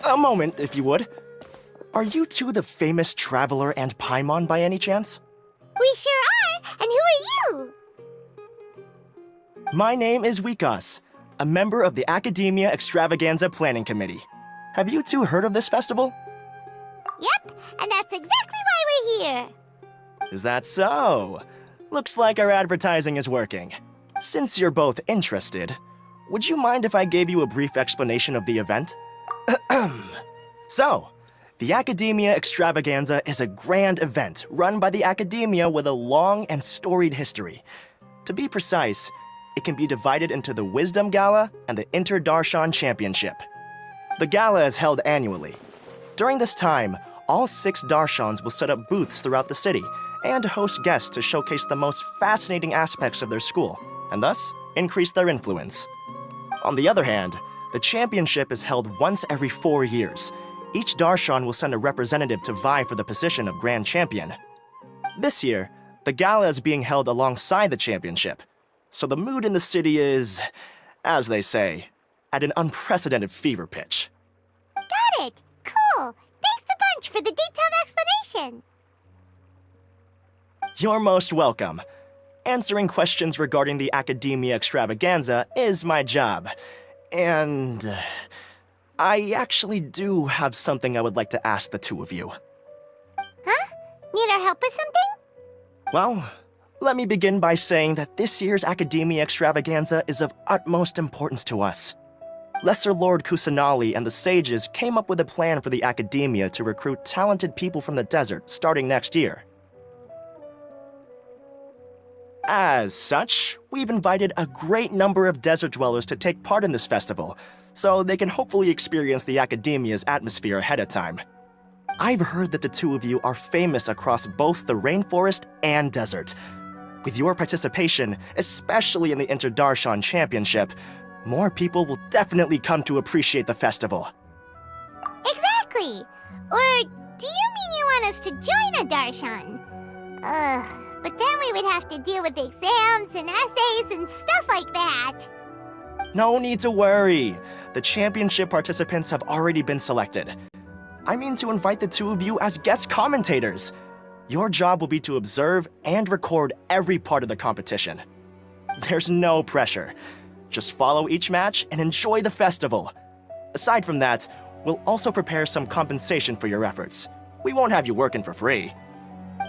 A moment, if you would. Are you two the famous Traveler and Paimon by any chance? We sure are! And who are you? My name is Wikas, a member of the Academia Extravaganza Planning Committee. Have you two heard of this festival? Yep, and that's exactly why we're here. Is that so? Looks like our advertising is working. Since you're both interested, would you mind if I gave you a brief explanation of the event? So, the Academia Extravaganza is a grand event run by the Academia with a long and storied history. To be precise, it can be divided into the Wisdom Gala and the Inter-Darshan Championship. The gala is held annually. During this time, all 6 Darshans will set up booths throughout the city and host guests to showcase the most fascinating aspects of their school, and thus increase their influence. On the other hand, the championship is held once every 4 years. Each Darshan will send a representative to vie for the position of Grand Champion. This year, the gala is being held alongside the championship, so the mood in the city is, as they say, at an unprecedented fever pitch. Got it! Cool! Thanks a bunch for the detailed explanation! You're most welcome. Answering questions regarding the Academia Extravaganza is my job. And I actually do have something I would like to ask the two of you. Huh? Need our help with something? Well, let me begin by saying that this year's Academia Extravaganza is of utmost importance to us. Lesser Lord Kusanali and the sages came up with a plan for the Academia to recruit talented people from the desert starting next year. As such, we've invited a great number of desert dwellers to take part in this festival, so they can hopefully experience the Academia's atmosphere ahead of time. I've heard that the two of you are famous across both the rainforest and desert. With your participation, especially in the Inter-Darshan Championship, more people will definitely come to appreciate the festival. Exactly! Or do you mean you want us to join a Darshan? But then we would have to deal with exams and essays and stuff like that. No need to worry. The championship participants have already been selected. I mean to invite the two of you as guest commentators. Your job will be to observe and record every part of the competition. There's no pressure. Just follow each match and enjoy the festival. Aside from that, we'll also prepare some compensation for your efforts. We won't have you working for free.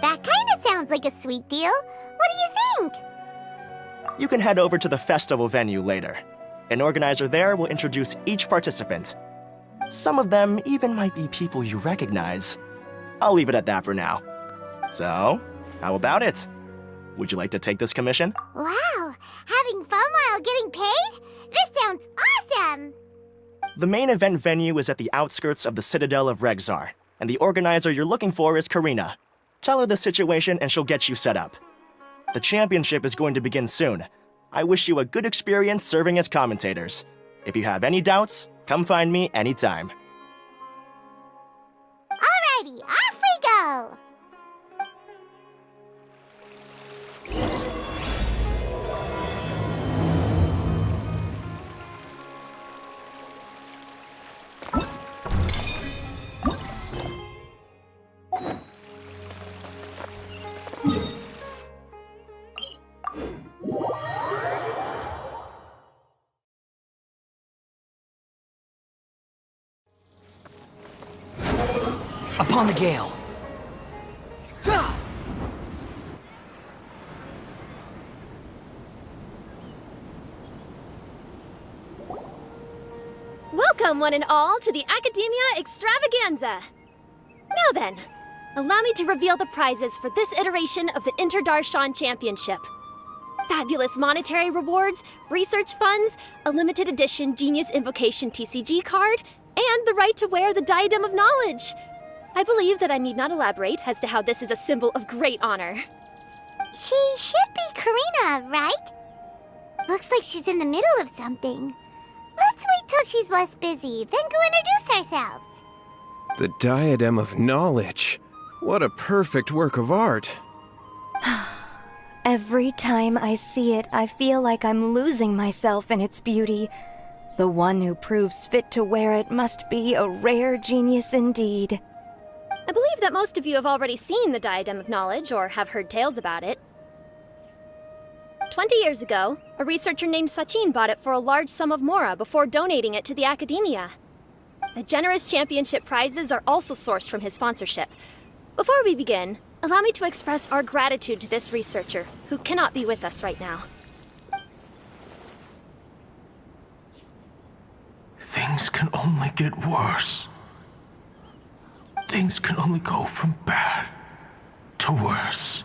That kinda sounds like a sweet deal. What do you think? You can head over to the festival venue later. An organizer there will introduce each participant. Some of them even might be people you recognize. I'll leave it at that for now. So, how about it? Would you like to take this commission? Wow! Having fun while getting paid? This sounds awesome! The main event venue is at the outskirts of the Citadel of Regzar, and the organizer you're looking for is Karina. Tell her the situation and she'll get you set up. The championship is going to begin soon. I wish you a good experience serving as commentators. If you have any doubts, come find me anytime. Alrighty, off we go! Upon the gale! Welcome, one and all, to the Academia Extravaganza! Now then, allow me to reveal the prizes for this iteration of the Inter-Darshan Championship. Fabulous monetary rewards, research funds, a limited edition Genius Invocation TCG card, and the right to wear the Diadem of Knowledge! I believe that I need not elaborate as to how this is a symbol of great honor. She should be Karina, right? Looks like she's in the middle of something. Let's wait till she's less busy, then go introduce ourselves. The Diadem of Knowledge. What a perfect work of art. Every time I see it, I feel like I'm losing myself in its beauty. The one who proves fit to wear it must be a rare genius indeed. I believe that most of you have already seen the Diadem of Knowledge or have heard tales about it. 20 years ago, a researcher named Sachin bought it for a large sum of mora before donating it to the Academia. The generous championship prizes are also sourced from his sponsorship. Before we begin, allow me to express our gratitude to this researcher, who cannot be with us right now. Things can only get worse. Things can only go from bad to worse.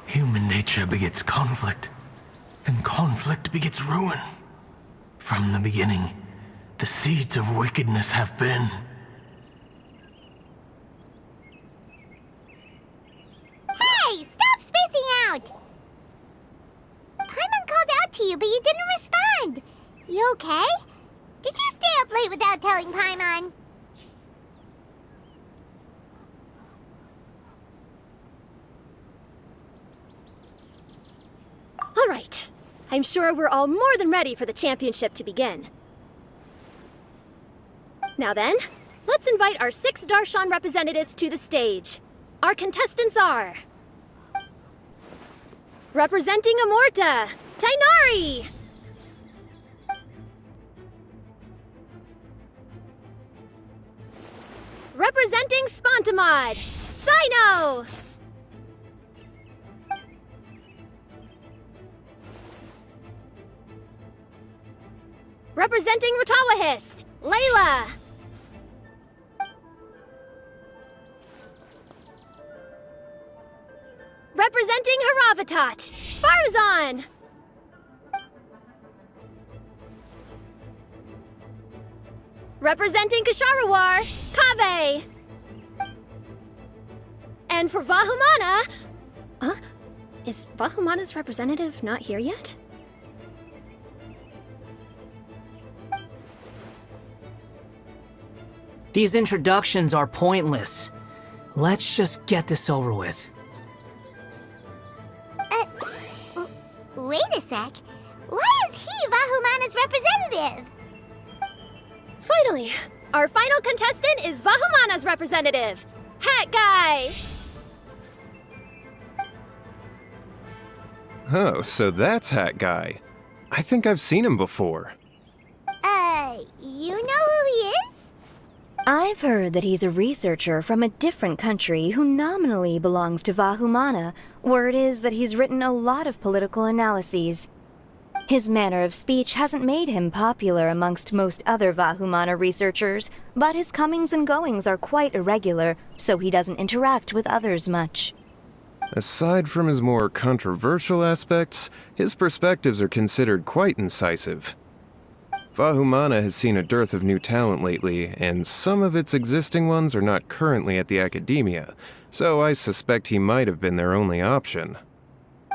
Human nature begets conflict, and conflict begets ruin. From the beginning, the seeds of wickedness have been. Hey, stop spacing out! Paimon called out to you, but you didn't respond. You okay? Did you stay up late without telling Paimon? All right. I'm sure we're all more than ready for the championship to begin. Now then, let's invite our 6 Darshan representatives to the stage. Our contestants are... representing Amorta, Tainari! Representing Spontamod, Sino! Representing Ratawahist, Layla! Representing Haravatat, Farazan! Representing Kasharawar, Kaveh! And for Vahumana... Is Vahumana's representative not here yet? These introductions are pointless. Let's just get this over with. Wait a sec. Why is he Vahumana's representative? Finally, our final contestant is Vahumana's representative, Hat Guy! Oh, so that's Hat Guy. I think I've seen him before. You know who he is? I've heard that he's a researcher from a different country who nominally belongs to Vahumana. Word is that he's written a lot of political analyses. His manner of speech hasn't made him popular amongst most other Vahumana researchers, but his comings and goings are quite irregular, so he doesn't interact with others much. Aside from his more controversial aspects, his perspectives are considered quite incisive. Vahumana has seen a dearth of new talent lately, and some of its existing ones are not currently at the Academia, so I suspect he might have been their only option.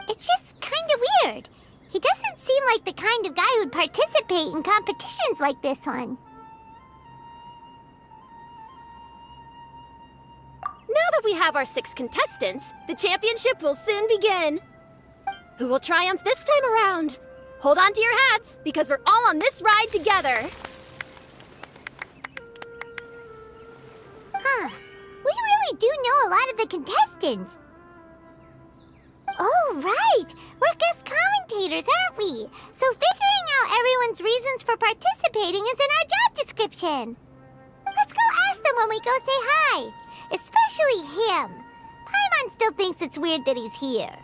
It's just kinda weird. He doesn't seem seem like the kind of guy who'd participate in competitions like this one. Now that we have our 6 contestants, the championship will soon begin. Who will triumph this time around? Hold on to your hats, because we're all on this ride together. Huh. We really do know a lot of the contestants. Oh, right! We're guest commentators, aren't we? So figuring out everyone's reasons for participating is in our job description. Let's go ask them when we go say hi. Especially him. Paimon still thinks it's weird that he's here.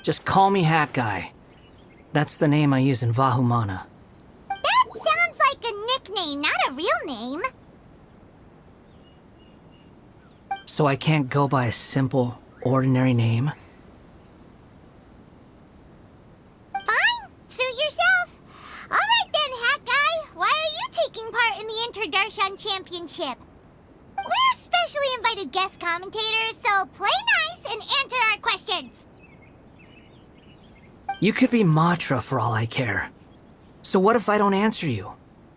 Just call me Hat Guy. That's the name I use in Vahumana. That sounds like a nickname, not a real name. So I can't go by a simple, ordinary name? Fine, suit yourself. All right then, Hat Guy. Why are you taking part in the Inter-Darshan Championship? We're specially invited guest commentators, so play nice and answer our questions. You could be Matra for all I care. So what if I don't answer you?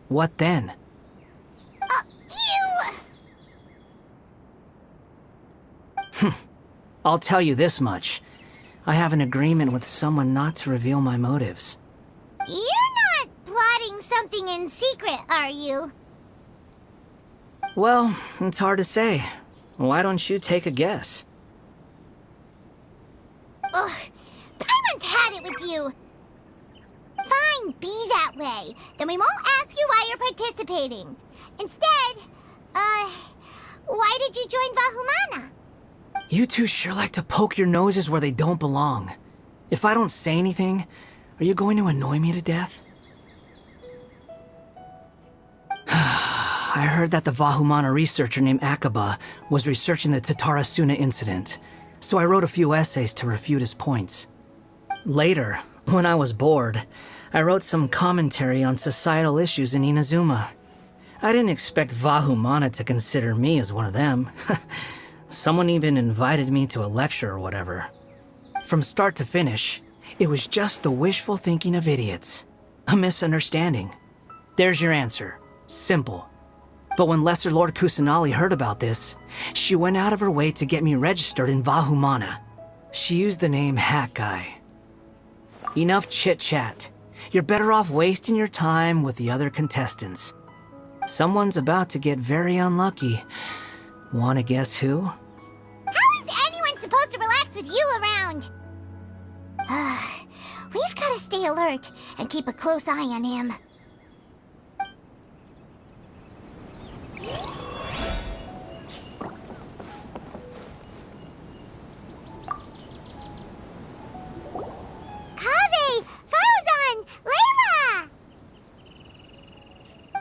What then? I'll tell you this much. I have an agreement with someone not to reveal my motives. You're not plotting something in secret, are you? Well, it's hard to say. Why don't you take a guess? Ugh, Paimon's had it with you. Fine, be that way. Then we won't ask you why you're participating. Instead, why did you join Vahumana? You two sure like to poke your noses where they don't belong. If I don't say anything, are you going to annoy me to death? I heard that the Vahumana researcher named Akaba was researching the Tatarasuna incident, so I wrote a few essays to refute his points. Later, when I was bored, I wrote some commentary on societal issues in Inazuma. I didn't expect Vahumana to consider me as one of them. Someone even invited me to a lecture or whatever. From start to finish, it was just the wishful thinking of idiots. A misunderstanding. There's your answer. Simple. But when Lesser Lord Kusanali heard about this, she went out of her way to get me registered in Vahumana. She used the name Hat Guy. Enough chit-chat. You're better off wasting your time with the other contestants. Someone's about to get very unlucky. Wanna guess who? How is anyone supposed to relax with you around? We've gotta stay alert and keep a close eye on him. Kaveh! Farzan! Layla!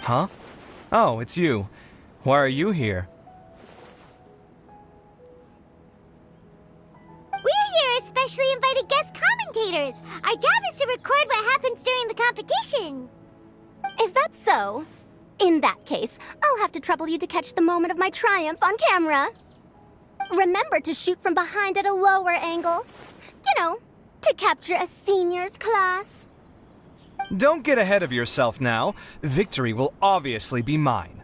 Huh? Oh, it's you. Why are you here? We're here as specially invited guest commentators. Our job is to record what happens during the competition. Is that so? In that case, I'll have to trouble you to catch the moment of my triumph on camera. Remember to shoot from behind at a lower angle. You know, to capture a seniors class. Don't get ahead of yourself now. Victory will obviously be mine.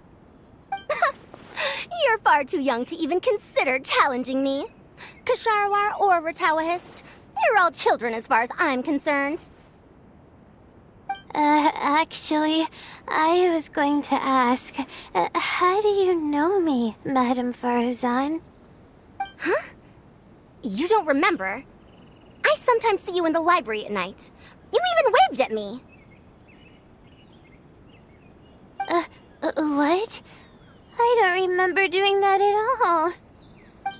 You're far too young to even consider challenging me. Kasharwar or Ratawahist, You're all children as far as I'm concerned. Actually, I was going to ask, how do you know me, Madame Faruzan? Huh? You don't remember? I sometimes see you in the library at night. You even waved at me. What? I don't remember doing that at all.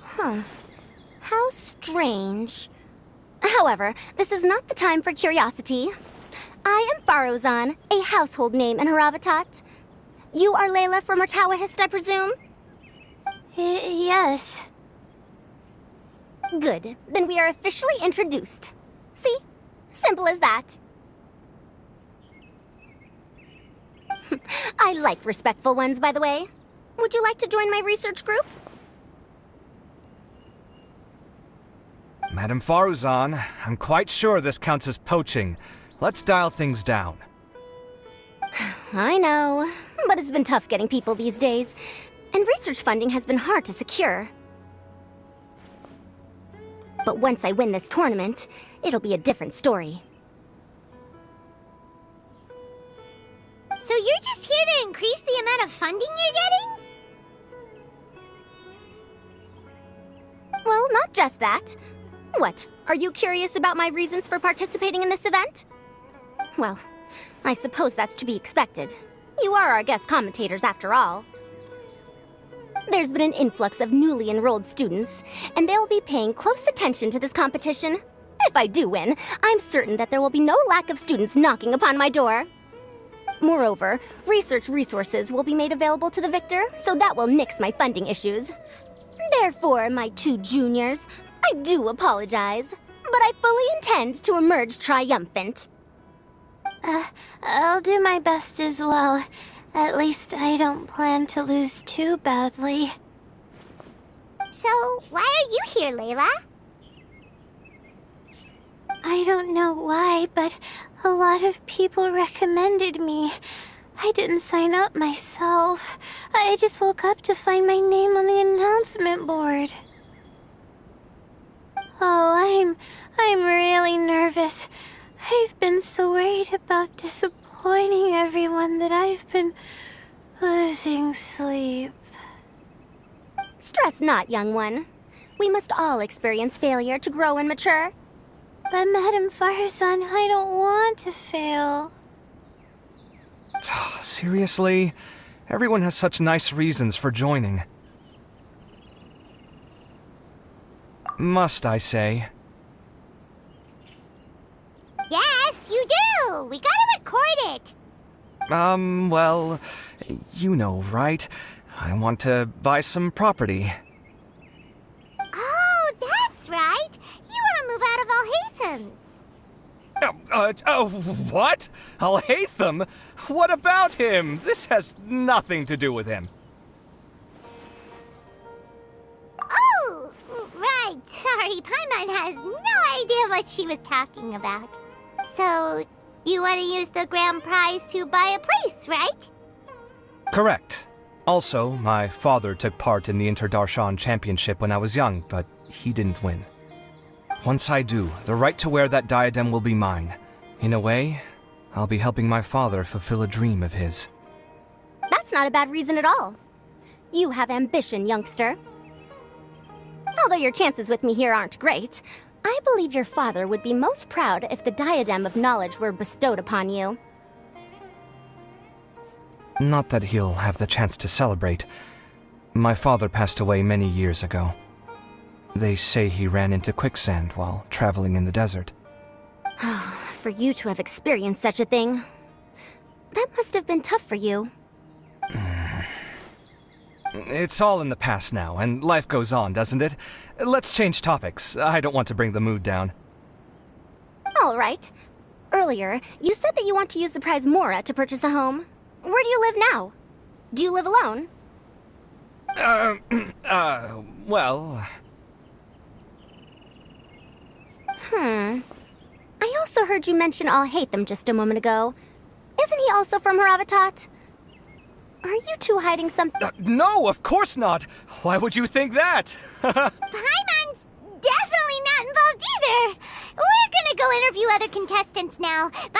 Huh. How strange. However, this is not the time for curiosity. I am Faruzan, a household name in Haravatat. You are Layla from Murtawahist, I presume? Yes. Good. Then we are officially introduced. See? Simple as that. I like respectful ones, by the way. Would you like to join my research group? Madame Faruzan, I'm quite sure this counts as poaching. Let's dial things down. I know, but it's been tough getting people these days, and research funding has been hard to secure. But once I win this tournament, it'll be a different story. So you're just here to increase the amount of funding you're getting? Well, not just that. What, are you curious about my reasons for participating in this event? Well, I suppose that's to be expected. You are our guest commentators after all. There's been an influx of newly enrolled students, and they'll be paying close attention to this competition. If I do win, I'm certain that there will be no lack of students knocking upon my door. Moreover, research resources will be made available to the victor, so that will nix my funding issues. Therefore, my two juniors, I do apologize, but I fully intend to emerge triumphant. I'll do my best as well. At least I don't plan to lose too badly. So, why are you here, Layla? I don't know why, but a lot of people recommended me. I didn't sign up myself. I just woke up to find my name on the announcement board. Oh, I'm really nervous. I've been so worried about disappointing everyone that I've been losing sleep. Stress not, young one. We must all experience failure to grow and mature. But Madame Faruzan, I don't want to fail. Seriously? Everyone has such nice reasons for joining. Must I say? Yes, you do! We gotta record it! Well, you know, right? I want to buy some property. Oh, that's right! You want to move out of Alhatham's. What? Alhaitham? What about him? This has nothing to do with him. Oh, right. Sorry, Paimon has no idea what she was talking about. So, you want to use the grand prize to buy a place, right? Correct. Also, my father took part in the Inter-Darshan Championship when I was young, but he didn't win. Once I do, the right to wear that diadem will be mine. In a way, I'll be helping my father fulfill a dream of his. That's not a bad reason at all. You have ambition, youngster. Although your chances with me here aren't great, I believe your father would be most proud if the diadem of knowledge were bestowed upon you. Not that he'll have the chance to celebrate. My father passed away many years ago. They say he ran into quicksand while traveling in the desert. For you to have experienced such a thing, that must have been tough for you. It's all in the past now, and life goes on, doesn't it? Let's change topics. I don't want to bring the mood down. All right. Earlier, you said that you want to use the prize Mora to purchase a home. Where do you live now? Do you live alone? Well... I also heard you mention Alhaitham just a moment ago. Isn't he also from Haravatat? Are you two hiding something? No, of course not! Why would you think that? Paimon's definitely not involved either. We're gonna go interview other contestants now. Bye!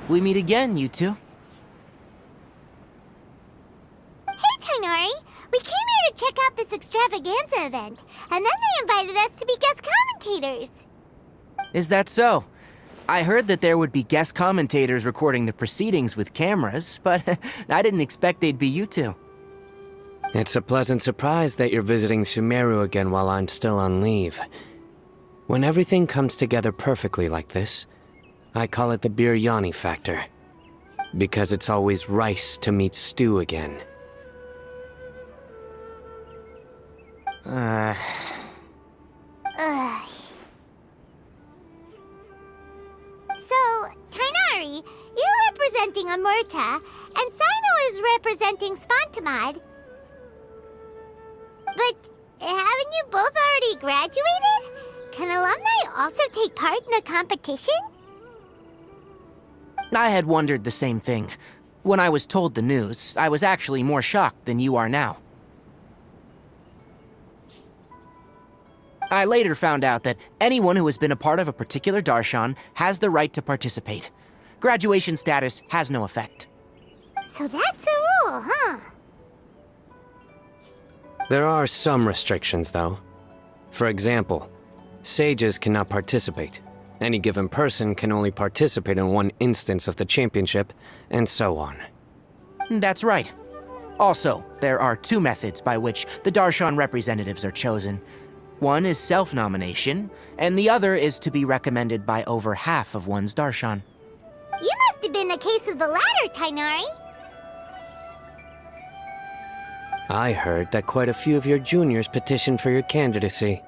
We meet again, you two. Hey, Tainari. We came here to check out this extravaganza event, and then they invited us to be guest commentators. Is that so? I heard that there would be guest commentators recording the proceedings with cameras, but I didn't expect they'd be you two. It's a pleasant surprise that you're visiting Sumeru again while I'm still on leave. When everything comes together perfectly like this, I call it the biryani factor. Because it's always rice to meet stew again. Ugh. So, Tainari, you're representing Amurta, and Sino is representing Spantamad. But haven't you both already graduated? Can alumni also take part in a competition? I had wondered the same thing. When I was told the news, I was actually more shocked than you are now. I later found out that anyone who has been a part of a particular darshan has the right to participate. Graduation status has no effect. So that's a rule, huh? There are some restrictions, though. For example, sages cannot participate. Any given person can only participate in one instance of the championship, and so on. That's right. Also, there are two methods by which the darshan representatives are chosen. One is self-nomination, and the other is to be recommended by over half of one's darshan. You must have been a case of the latter, Tainari. I heard that quite a few of your juniors petitioned for your candidacy.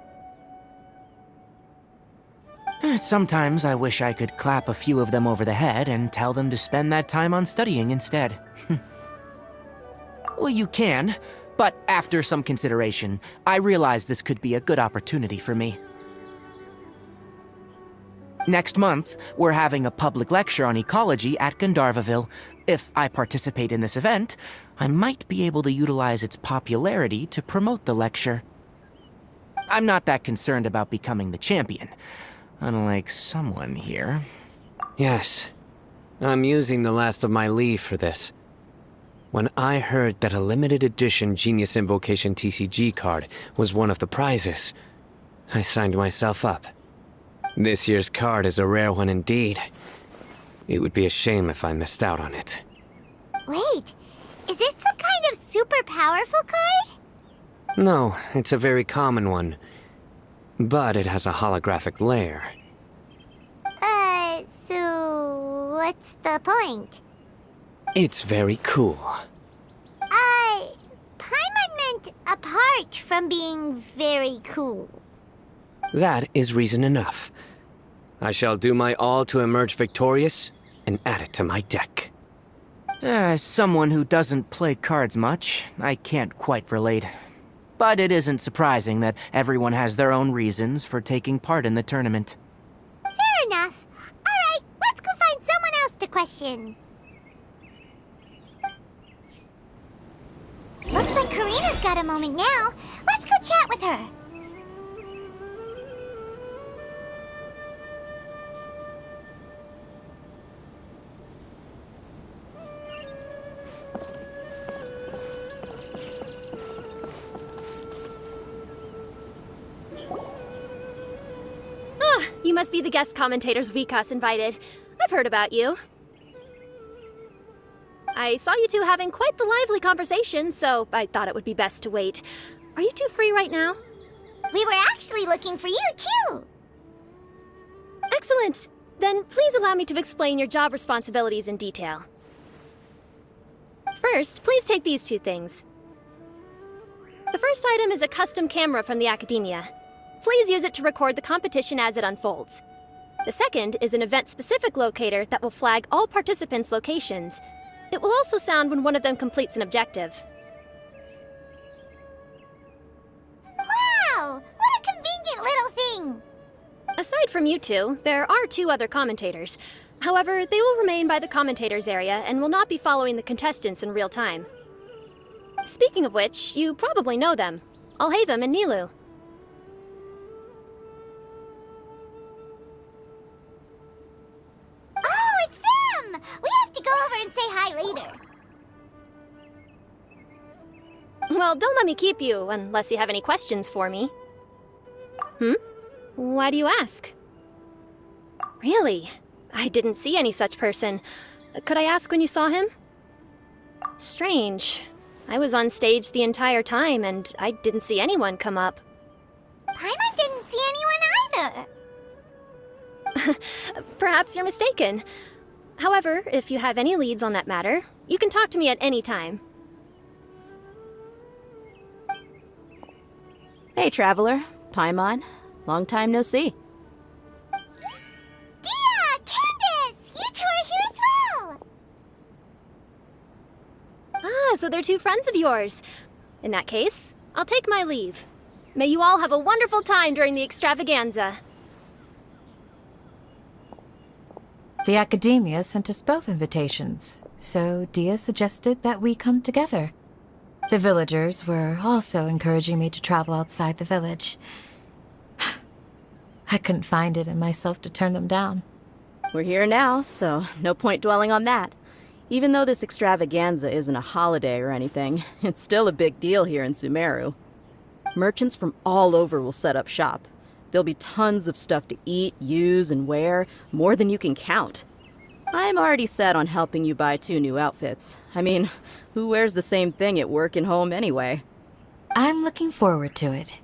Sometimes I wish I could clap a few of them over the head and tell them to spend that time on studying instead. Well, you can, but after some consideration, I realize this could be a good opportunity for me. Next month, we're having a public lecture on ecology at Gandharvaville. If I participate in this event, I might be able to utilize its popularity to promote the lecture. I'm not that concerned about becoming the champion. Unlike someone here. Yes, I'm using the last of my leave for this. When I heard that a limited edition Genius Invocation TCG card was one of the prizes, I signed myself up. This year's card is a rare one indeed. It would be a shame if I missed out on it. Wait, is it some kind of super powerful card? No, it's a very common one. But it has a holographic layer. So what's the point? It's very cool. Paimon meant apart from being very cool. That is reason enough. I shall do my all to emerge victorious and add it to my deck. As someone who doesn't play cards much, I can't quite relate. But it isn't surprising that everyone has their own reasons for taking part in the tournament. Fair enough. Alright, let's go find someone else to question. Looks like Karina's got a moment now. Let's go chat with her. You must be the guest commentators Vikas invited. I've heard about you. I saw you two having quite the lively conversation, so I thought it would be best to wait. Are you two free right now? We were actually looking for you, too. Excellent! Then please allow me to explain your job responsibilities in detail. First, please take these two things. The first item is a custom camera from the Academia. Please use it to record the competition as it unfolds. The second is an event-specific locator that will flag all participants' locations. It will also sound when one of them completes an objective. Wow! What a convenient little thing! Aside from you two, there are 2 other commentators. However, they will remain by the commentators area and will not be following the contestants in real time. Speaking of which, you probably know them. Alhaitham and Nilu. Oh, it's them! We have to go over and say hi later. Well, don't let me keep you, unless you have any questions for me. Why do you ask? Really? I didn't see any such person. Could I ask when you saw him? Strange. I was on stage the entire time, and I didn't see anyone come up. Paimon didn't see anyone either. Perhaps you're mistaken. However, if you have any leads on that matter, you can talk to me at any time. Hey, Traveler. Paimon. Long time no see. Dia! Candace! You two are here as well! Ah, so they're 2 friends of yours. In that case, I'll take my leave. May you all have a wonderful time during the extravaganza. The Academia sent us both invitations, so Dia suggested that we come together. The villagers were also encouraging me to travel outside the village. I couldn't find it in myself to turn them down. We're here now, so no point dwelling on that. Even though this extravaganza isn't a holiday or anything, it's still a big deal here in Sumeru. Merchants from all over will set up shop. There'll be tons of stuff to eat, use, and wear, more than you can count. I'm already set on helping you buy 2 new outfits. I mean, who wears the same thing at work and home anyway? I'm looking forward to it.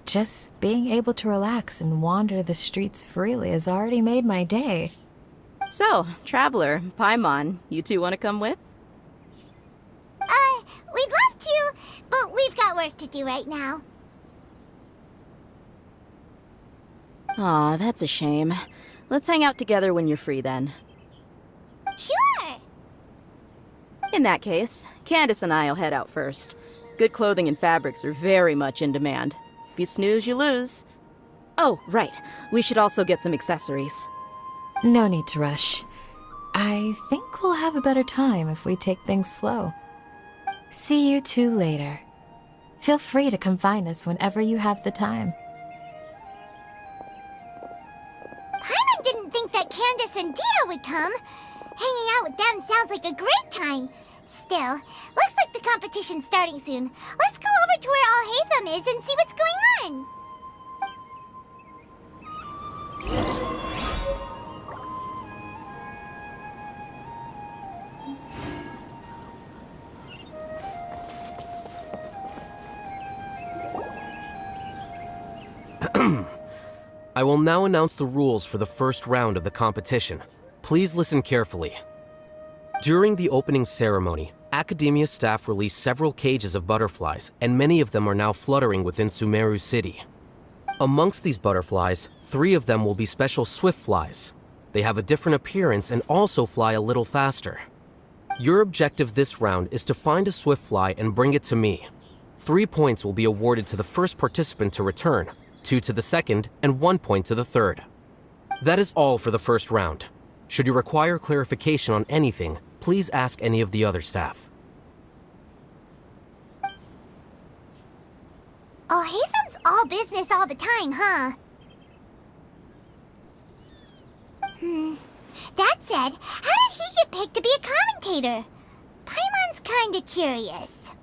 Just being able to relax and wander the streets freely has already made my day. So, Traveler, Paimon, you 2 want to come with? We'd love to, but we've got work to do right now. Aw, that's a shame. Let's hang out together when you're free then. Sure! In that case, Candace and I'll head out first. Good clothing and fabrics are very much in demand. If you snooze, you lose. Oh, right. We should also get some accessories. No need to rush. I think we'll have a better time if we take things slow. See you 2 later. Feel free to come find us whenever you have the time. Paimon didn't think that Candace and Dia would come. Hanging out with them sounds like a great time. Still, looks like the competition's starting soon. Let's go over to where Alhaitham is and see what's going on. I will now announce the rules for the first round of the competition. Please listen carefully. During the opening ceremony, Academia staff released several cages of butterflies, and many of them are now fluttering within Sumeru City. Amongst these butterflies, 3 of them will be special swift flies. They have a different appearance and also fly a little faster. Your objective this round is to find a swift fly and bring it to me. 3 points will be awarded to the first participant to return, 2 to the second, and 1 point to the third. That is all for the first round. Should you require clarification on anything, please ask any of the other staff. Alhaitham's all business all the time, huh? That said, how did he get picked to be a commentator? Paimon's kinda curious.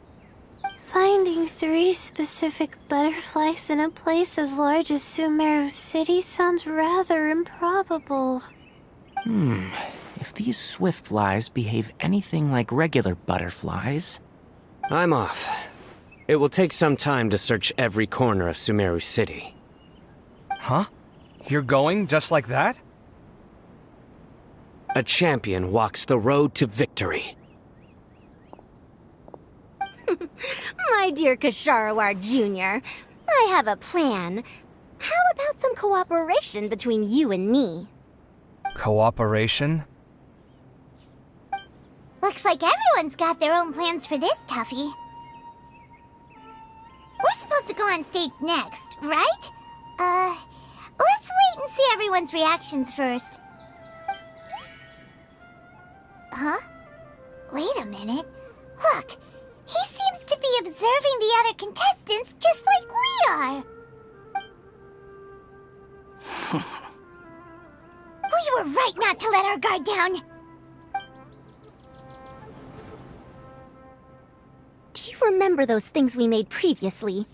Finding 3 specific butterflies in a place as large as Sumeru City sounds rather improbable. If these swift flies behave anything like regular butterflies... I'm off. It will take some time to search every corner of Sumeru City. Huh? You're going just like that? A champion walks the road to victory. My dear Kasharawar Jr., I have a plan. How about some cooperation between you and me? Cooperation? Looks like everyone's got their own plans for this toughie. We're supposed to go on stage next, right? Let's wait and see everyone's reactions first. Huh? Wait a minute. Look, he seems to be observing the other contestants just like we are. We were right not to let our guard down. Do you remember those things we made previously?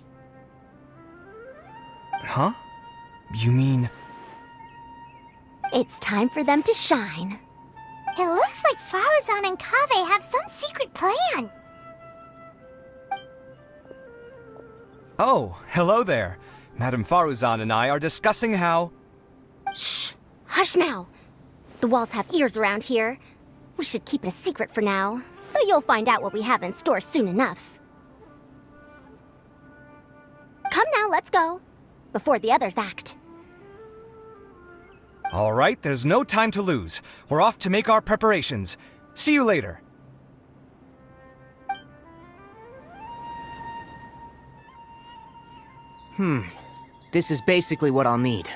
Huh? You mean... It's time for them to shine. It looks like Faruzan and Kaveh have some secret plan. Oh, hello there. Madame Faruzan and I are discussing how... Shh! Hush now! The walls have ears around here. We should keep it a secret for now, but you'll find out what we have in store soon enough. Come now, let's go. Before the others act. All right, there's no time to lose. We're off to make our preparations. See you later. This is basically what I'll need.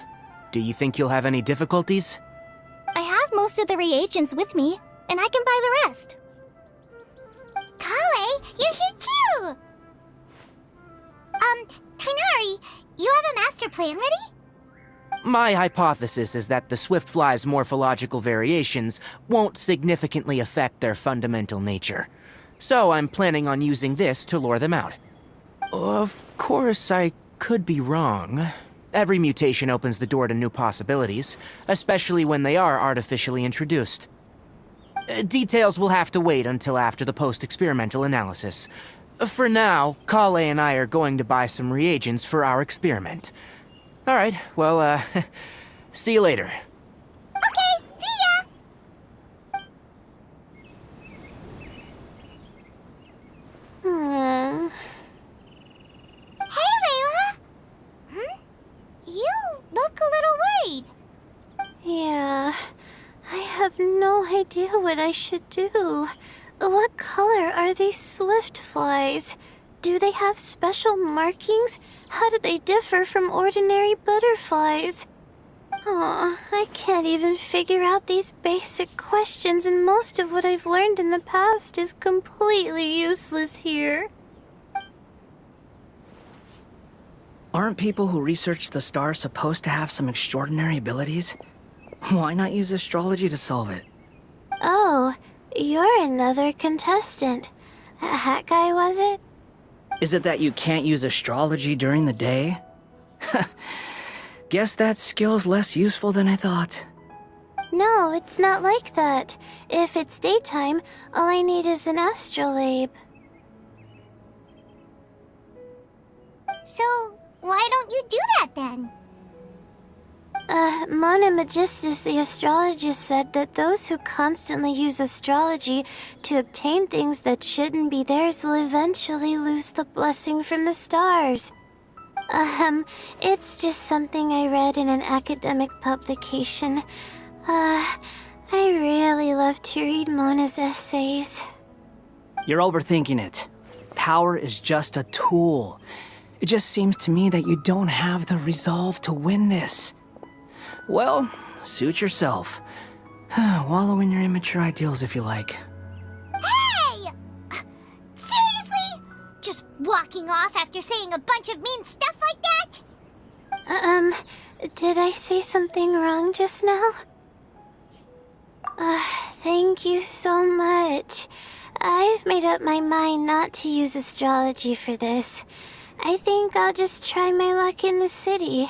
Do you think you'll have any difficulties? I have most of the reagents with me, and I can buy the rest. Kale, you're here too! Kainari, you have a master plan ready? My hypothesis is that the Swiftfly's morphological variations won't significantly affect their fundamental nature. So I'm planning on using this to lure them out. Of course, I could be wrong. Every mutation opens the door to new possibilities, especially when they are artificially introduced. Details will have to wait until after the post-experimental analysis. For now, Kale and I are going to buy some reagents for our experiment. Alright, well, see you later. Okay, see ya! Hey, Layla! You look a little worried. Yeah, I have no idea what I should do. What color are these swift flies? Do they have special markings? How do they differ from ordinary butterflies? Oh, I can't even figure out these basic questions, and most of what I've learned in the past is completely useless here. Aren't people who research the stars supposed to have some extraordinary abilities? Why not use astrology to solve it? Oh, you're another contestant. A hat guy, was it? Is it that you can't use astrology during the day? Guess that skill's less useful than I thought. No, it's not like that. If it's daytime, all I need is an astrolabe. So, why don't you do that then? Mona Magistus, the astrologist, said that those who constantly use astrology to obtain things that shouldn't be theirs will eventually lose the blessing from the stars. It's just something I read in an academic publication. I really love to read Mona's essays. You're overthinking it. Power is just a tool. It just seems to me that you don't have the resolve to win this. Well, suit yourself. Wallow in your immature ideals if you like. Hey! Seriously? Just walking off after saying a bunch of mean stuff like that? Did I say something wrong just now? Thank you so much. I've made up my mind not to use astrology for this. I think I'll just try my luck in the city.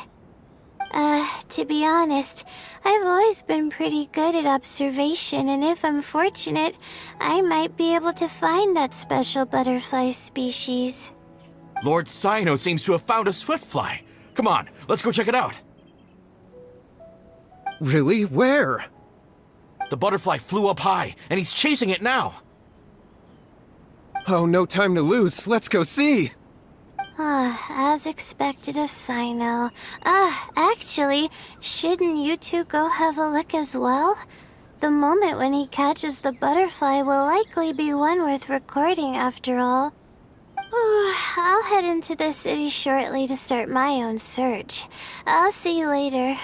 To be honest, I've always been pretty good at observation, and if I'm fortunate, I might be able to find that special butterfly species. Lord Cyno seems to have found a swiftfly. Come on, let's go check it out. Really? Where? The butterfly flew up high, and he's chasing it now. Oh, no time to lose. Let's go see. As expected of Cyno. Actually, shouldn't you two go have a look as well? The moment when he catches the butterfly will likely be one worth recording after all. I'll head into the city shortly to start my own search. I'll see you later.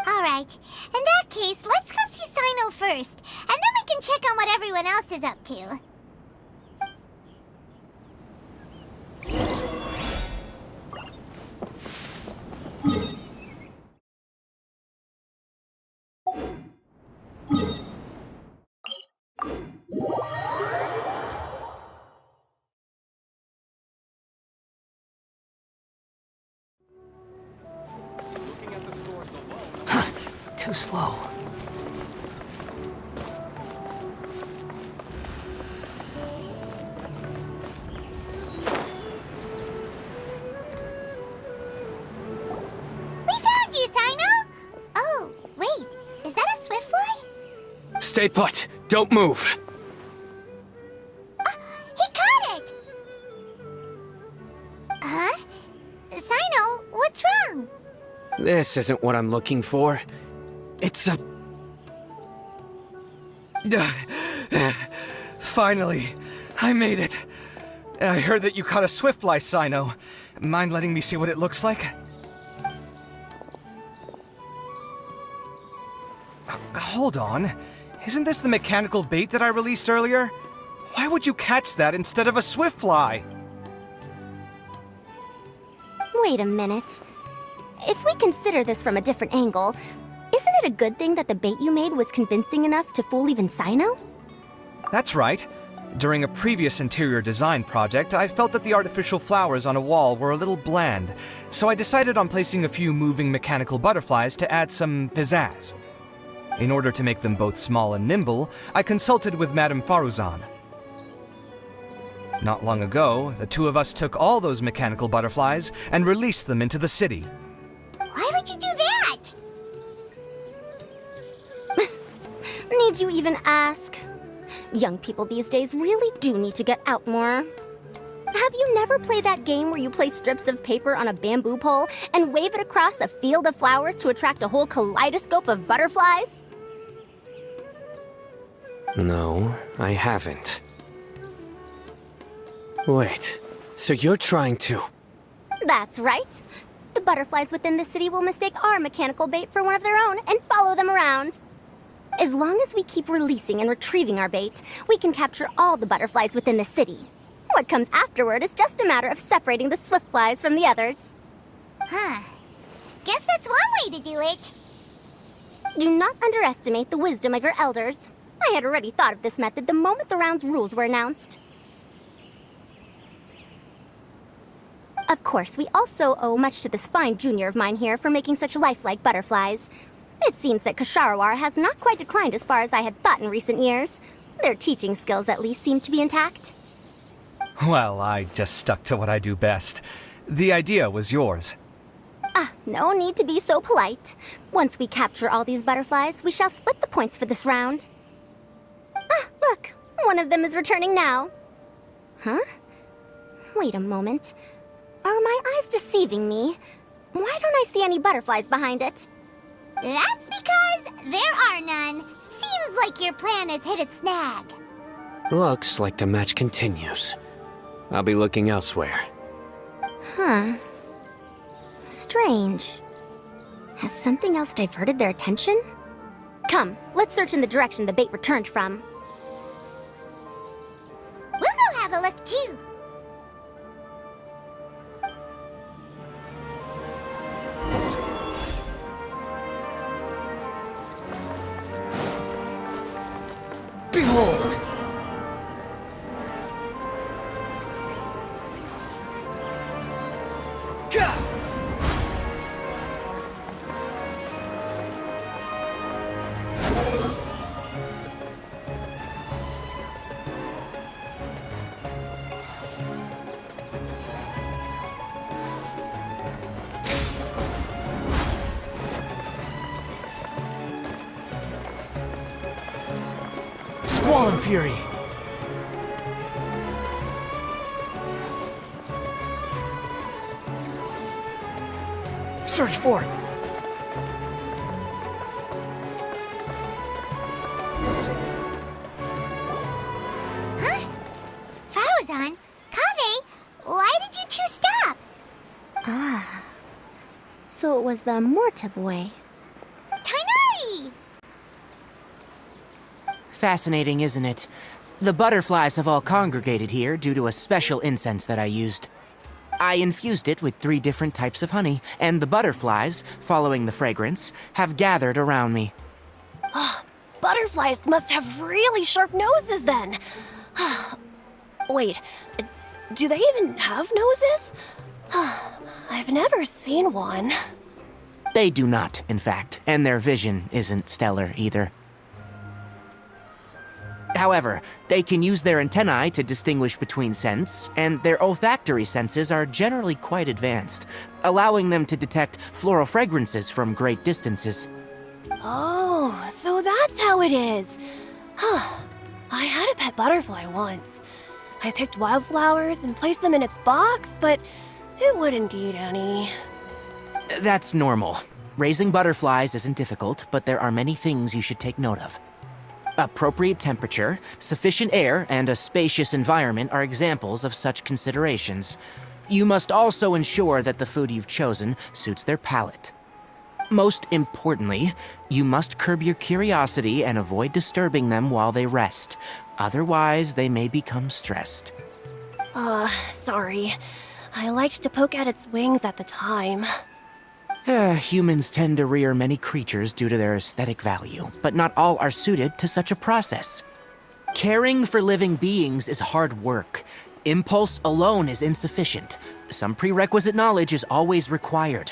Alright, in that case, let's go see Sino first, and then we can check on what everyone else is up to. Too slow. We found you, Sino! Oh, wait, is that a swiftfly? Stay put. Don't move. He caught it! Huh? Sino, what's wrong? This isn't what I'm looking for. It's a... Finally, I made it. I heard that you caught a swiftfly, Sino. Mind letting me see what it looks like? Hold on. Isn't this the mechanical bait that I released earlier? Why would you catch that instead of a swiftfly? Wait a minute. If we consider this from a different angle, isn't it a good thing that the bait you made was convincing enough to fool even Sino? That's right. During a previous interior design project, I felt that the artificial flowers on a wall were a little bland, so I decided on placing a few moving mechanical butterflies to add some pizzazz. In order to make them both small and nimble, I consulted with Madame Faruzan. Not long ago, the two of us took all those mechanical butterflies and released them into the city. Why would you do that? Need you even ask? Young people these days really do need to get out more. Have you never played that game where you place strips of paper on a bamboo pole and wave it across a field of flowers to attract a whole kaleidoscope of butterflies? No, I haven't. Wait, so you're trying to... That's right. The butterflies within the city will mistake our mechanical bait for one of their own and follow them around. As long as we keep releasing and retrieving our bait, we can capture all the butterflies within the city. What comes afterward is just a matter of separating the swiftflies from the others. Huh. Guess that's one way to do it. Do not underestimate the wisdom of your elders. I had already thought of this method the moment the round's rules were announced. Of course, we also owe much to this fine junior of mine here for making such lifelike butterflies. It seems that Kasharawar has not quite declined as far as I had thought in recent years. Their teaching skills at least seem to be intact. Well, I just stuck to what I do best. The idea was yours. No need to be so polite. Once we capture all these butterflies, we shall split the points for this round. Look, one of them is returning now. Huh? Wait a moment. Are my eyes deceiving me? Why don't I see any butterflies behind it? That's because there are none. Seems like your plan has hit a snag. Looks like the match continues. I'll be looking elsewhere. Huh. Strange. Has something else diverted their attention? Come, let's search in the direction the bait returned from. We'll go have a look too. Behold! Squall Fury! Search forth! So it was the Morta boy. Tainari! Fascinating, isn't it? The butterflies have all congregated here due to a special incense that I used. I infused it with 3 different types of honey, and the butterflies, following the fragrance, have gathered around me. Butterflies must have really sharp noses then. Wait, do they even have noses? I've never seen one. They do not, in fact, and their vision isn't stellar either. However, they can use their antennae to distinguish between scents, and their olfactory senses are generally quite advanced, allowing them to detect floral fragrances from great distances. Oh, so that's how it is. I had a pet butterfly once. I picked wildflowers and placed them in its box, but it wouldn't eat any. That's normal. Raising butterflies isn't difficult, but there are many things you should take note of. Appropriate temperature, sufficient air, and a spacious environment are examples of such considerations. You must also ensure that the food you've chosen suits their palate. Most importantly, you must curb your curiosity and avoid disturbing them while they rest. Otherwise, they may become stressed. Sorry. I liked to poke at its wings at the time. Humans tend to rear many creatures due to their aesthetic value, but not all are suited to such a process. Caring for living beings is hard work. Impulse alone is insufficient. Some prerequisite knowledge is always required.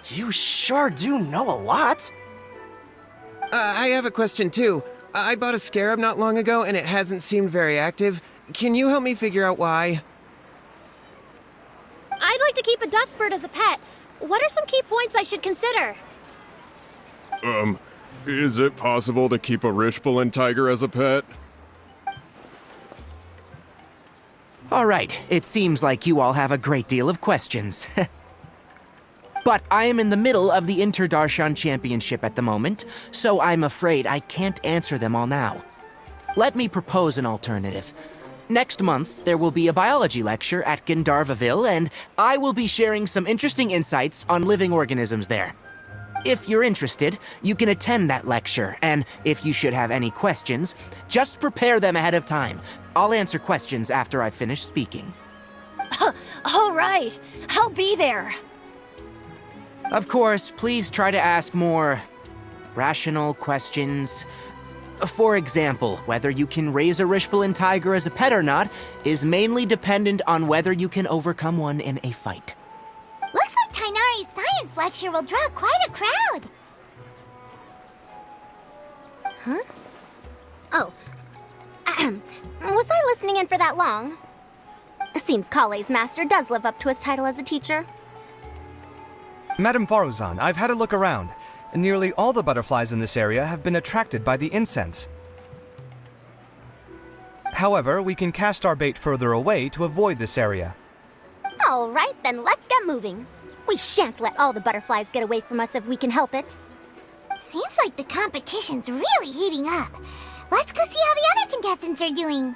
You sure do know a lot. I have a question too. I bought a scarab not long ago and it hasn't seemed very active. Can you help me figure out why? I'd like to keep a dustbird as a pet. What are some key points I should consider? Is it possible to keep a Rishbalin tiger as a pet? All right, it seems like you all have a great deal of questions. But I am in the middle of the Inter-Darshan Championship at the moment, so I'm afraid I can't answer them all now. Let me propose an alternative. Next month, there will be a biology lecture at Gandharvaville, and I will be sharing some interesting insights on living organisms there. If you're interested, you can attend that lecture, and if you should have any questions, just prepare them ahead of time. I'll answer questions after I've finished speaking. All right, I'll be there. Of course, please try to ask more rational questions. For example, whether you can raise a Rishbalin tiger as a pet or not is mainly dependent on whether you can overcome one in a fight. Looks like Tainari's science lecture will draw quite a crowd. Huh? Oh. Was I listening in for that long? Seems Kale's master does live up to his title as a teacher. Madame Faruzan, I've had a look around. Nearly all the butterflies in this area have been attracted by the incense. However, we can cast our bait further away to avoid this area. All right, then let's get moving. We shan't let all the butterflies get away from us if we can help it. Seems like the competition's really heating up. Let's go see how the other contestants are doing.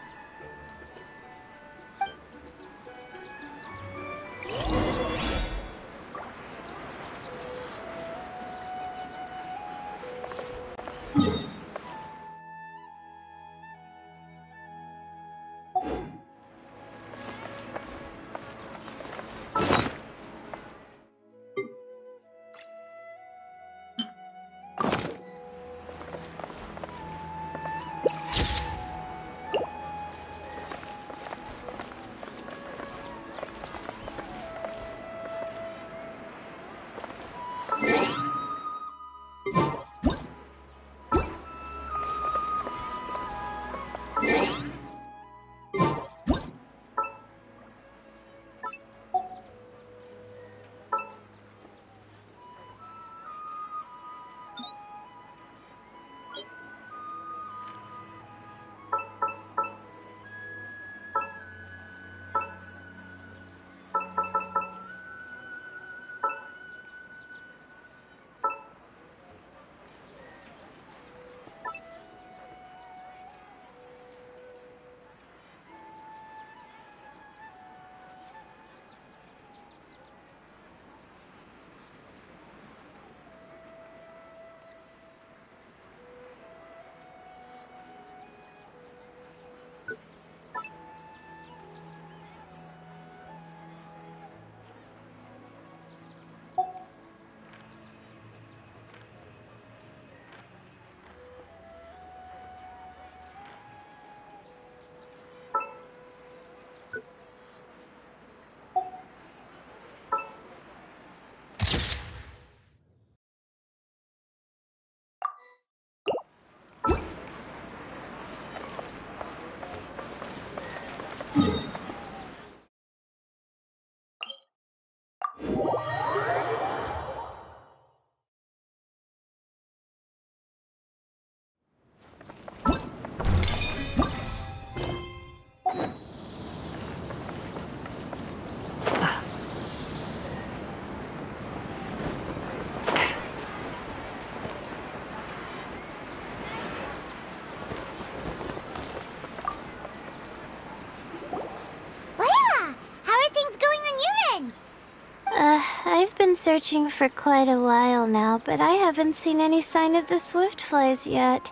been searching for quite a while now, but I haven't seen any sign of the swiftflies yet.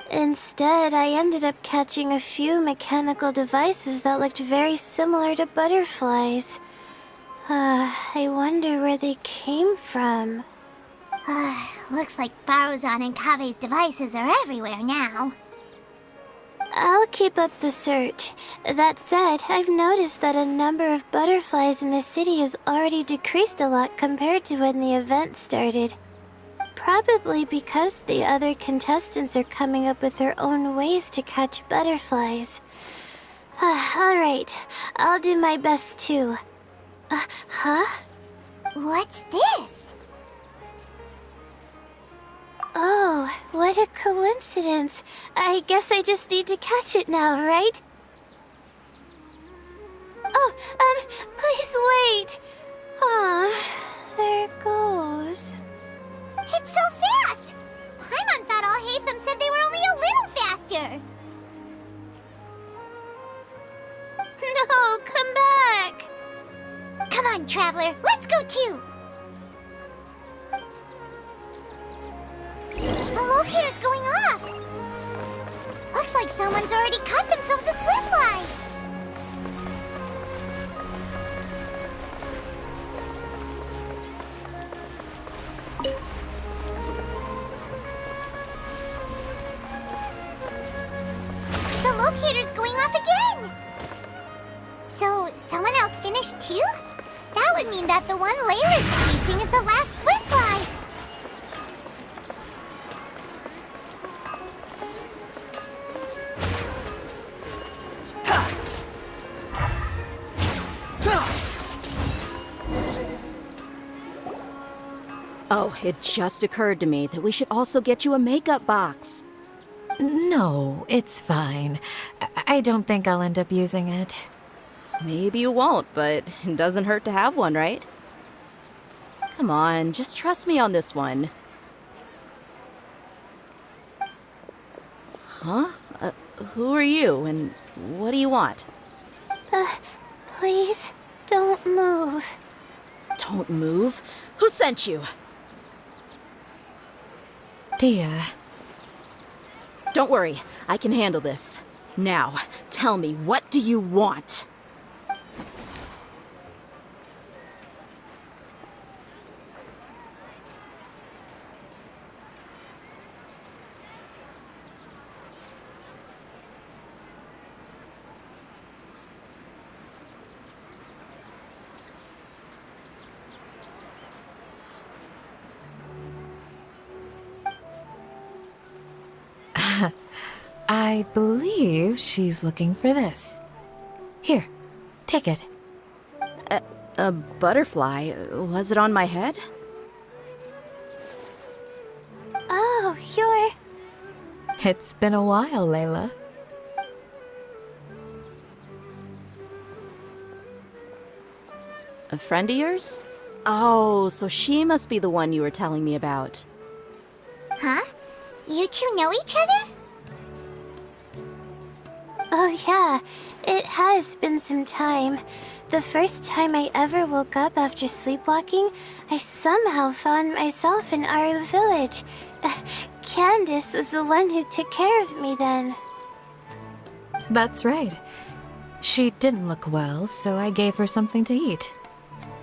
Instead, I ended up catching a few mechanical devices that looked very similar to butterflies. I wonder where they came from. Looks like Baruzan and Kave's devices are everywhere now. I'll keep up the search. That said, I've noticed that a number of butterflies in the city has already decreased a lot compared to when the event started. Probably because the other contestants are coming up with their own ways to catch butterflies. Alright, I'll do my best too. Huh? What's this? Oh, what a coincidence. I guess I just need to catch it now, right? Oh, please wait. Aw, there it goes. It's so fast! Paimon thought all Hatham said they were only a little faster. No, come back. Come on, Traveler, let's go too. The locator's going off! Looks like someone's already caught themselves a swiftfly! The locator's going off again! So, someone else finished too? That would mean that the one Layla's chasing is the last swiftfly! Oh, it just occurred to me that we should also get you a makeup box. No, it's fine. I don't think I'll end up using it. Maybe you won't, but it doesn't hurt to have one, right? Come on, just trust me on this one. Huh? Who are you, and what do you want? Please, don't move. Don't move? Who sent you? Dia. Don't worry, I can handle this. Now, tell me, what do you want? I believe she's looking for this. Here, take it. A butterfly? Was it on my head? Oh, It's been a while, Layla. A friend of yours? Oh, so she must be the one you were telling me about. Huh? You two know each other? Oh yeah, it has been some time. The first time I ever woke up after sleepwalking, I somehow found myself in Aru village. Candace was the one who took care of me then. That's right. She didn't look well, so I gave her something to eat.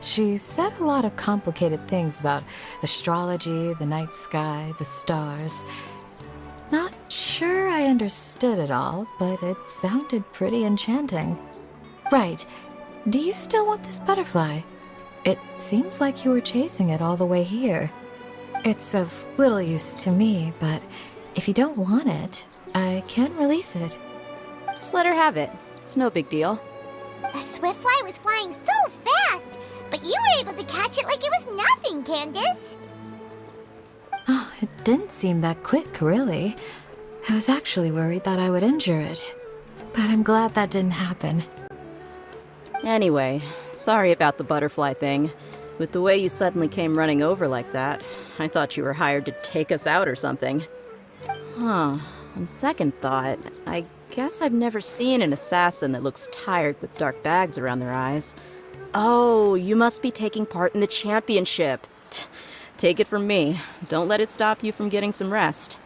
She said a lot of complicated things about astrology, the night sky, the stars. Not sure I understood it all, but it sounded pretty enchanting. Right. Do you still want this butterfly? It seems like you were chasing it all the way here. It's of little use to me, but if you don't want it, I can release it. Just let her have it. It's no big deal. The swiftfly was flying so fast, but you were able to catch it like it was nothing, Candace. Oh, it didn't seem that quick, really. I was actually worried that I would injure it. But I'm glad that didn't happen. Anyway, sorry about the butterfly thing. With the way you suddenly came running over like that, I thought you were hired to take us out or something. Huh. On second thought, I guess I've never seen an assassin that looks tired with dark bags around their eyes. Oh, you must be taking part in the championship. Take it from me. Don't let it stop you from getting some rest.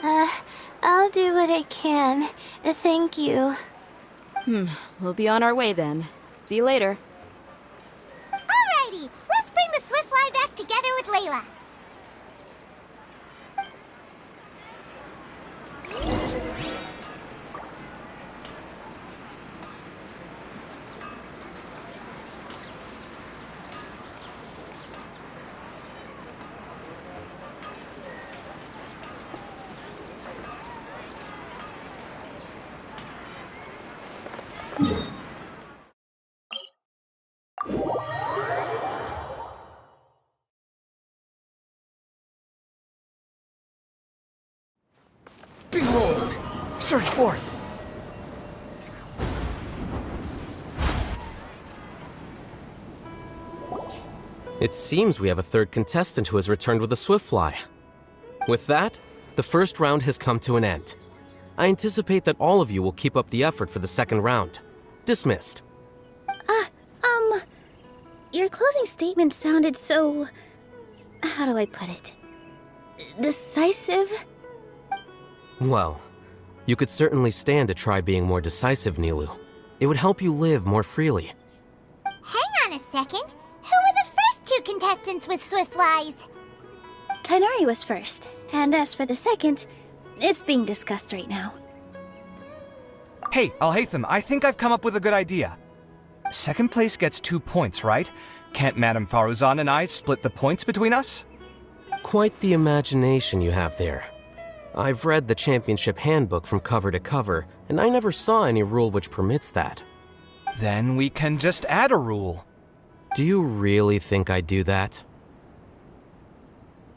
I'll do what I can. Thank you. We'll be on our way then. See you later. Alrighty, let's bring the Swiftfly back together with Layla. Behold! Search for it! It seems we have a third contestant who has returned with a Swiftfly. With that, the first round has come to an end. I anticipate that all of you will keep up the effort for the second round. Dismissed. Your closing statement sounded so... how do I put it? Decisive? Well, you could certainly stand to try being more decisive, Nilu. It would help you live more freely. Hang on a second. Who were the first two contestants with Swiftflies? Tighnari was first, and as for the second, it's being discussed right now. Hey, Alhaitham, I think I've come up with a good idea. Second place gets 2 points, right? Can't Madame Faruzan and I split the points between us? Quite the imagination you have there. I've read the championship handbook from cover to cover, and I never saw any rule which permits that. Then we can just add a rule. Do you really think I'd do that?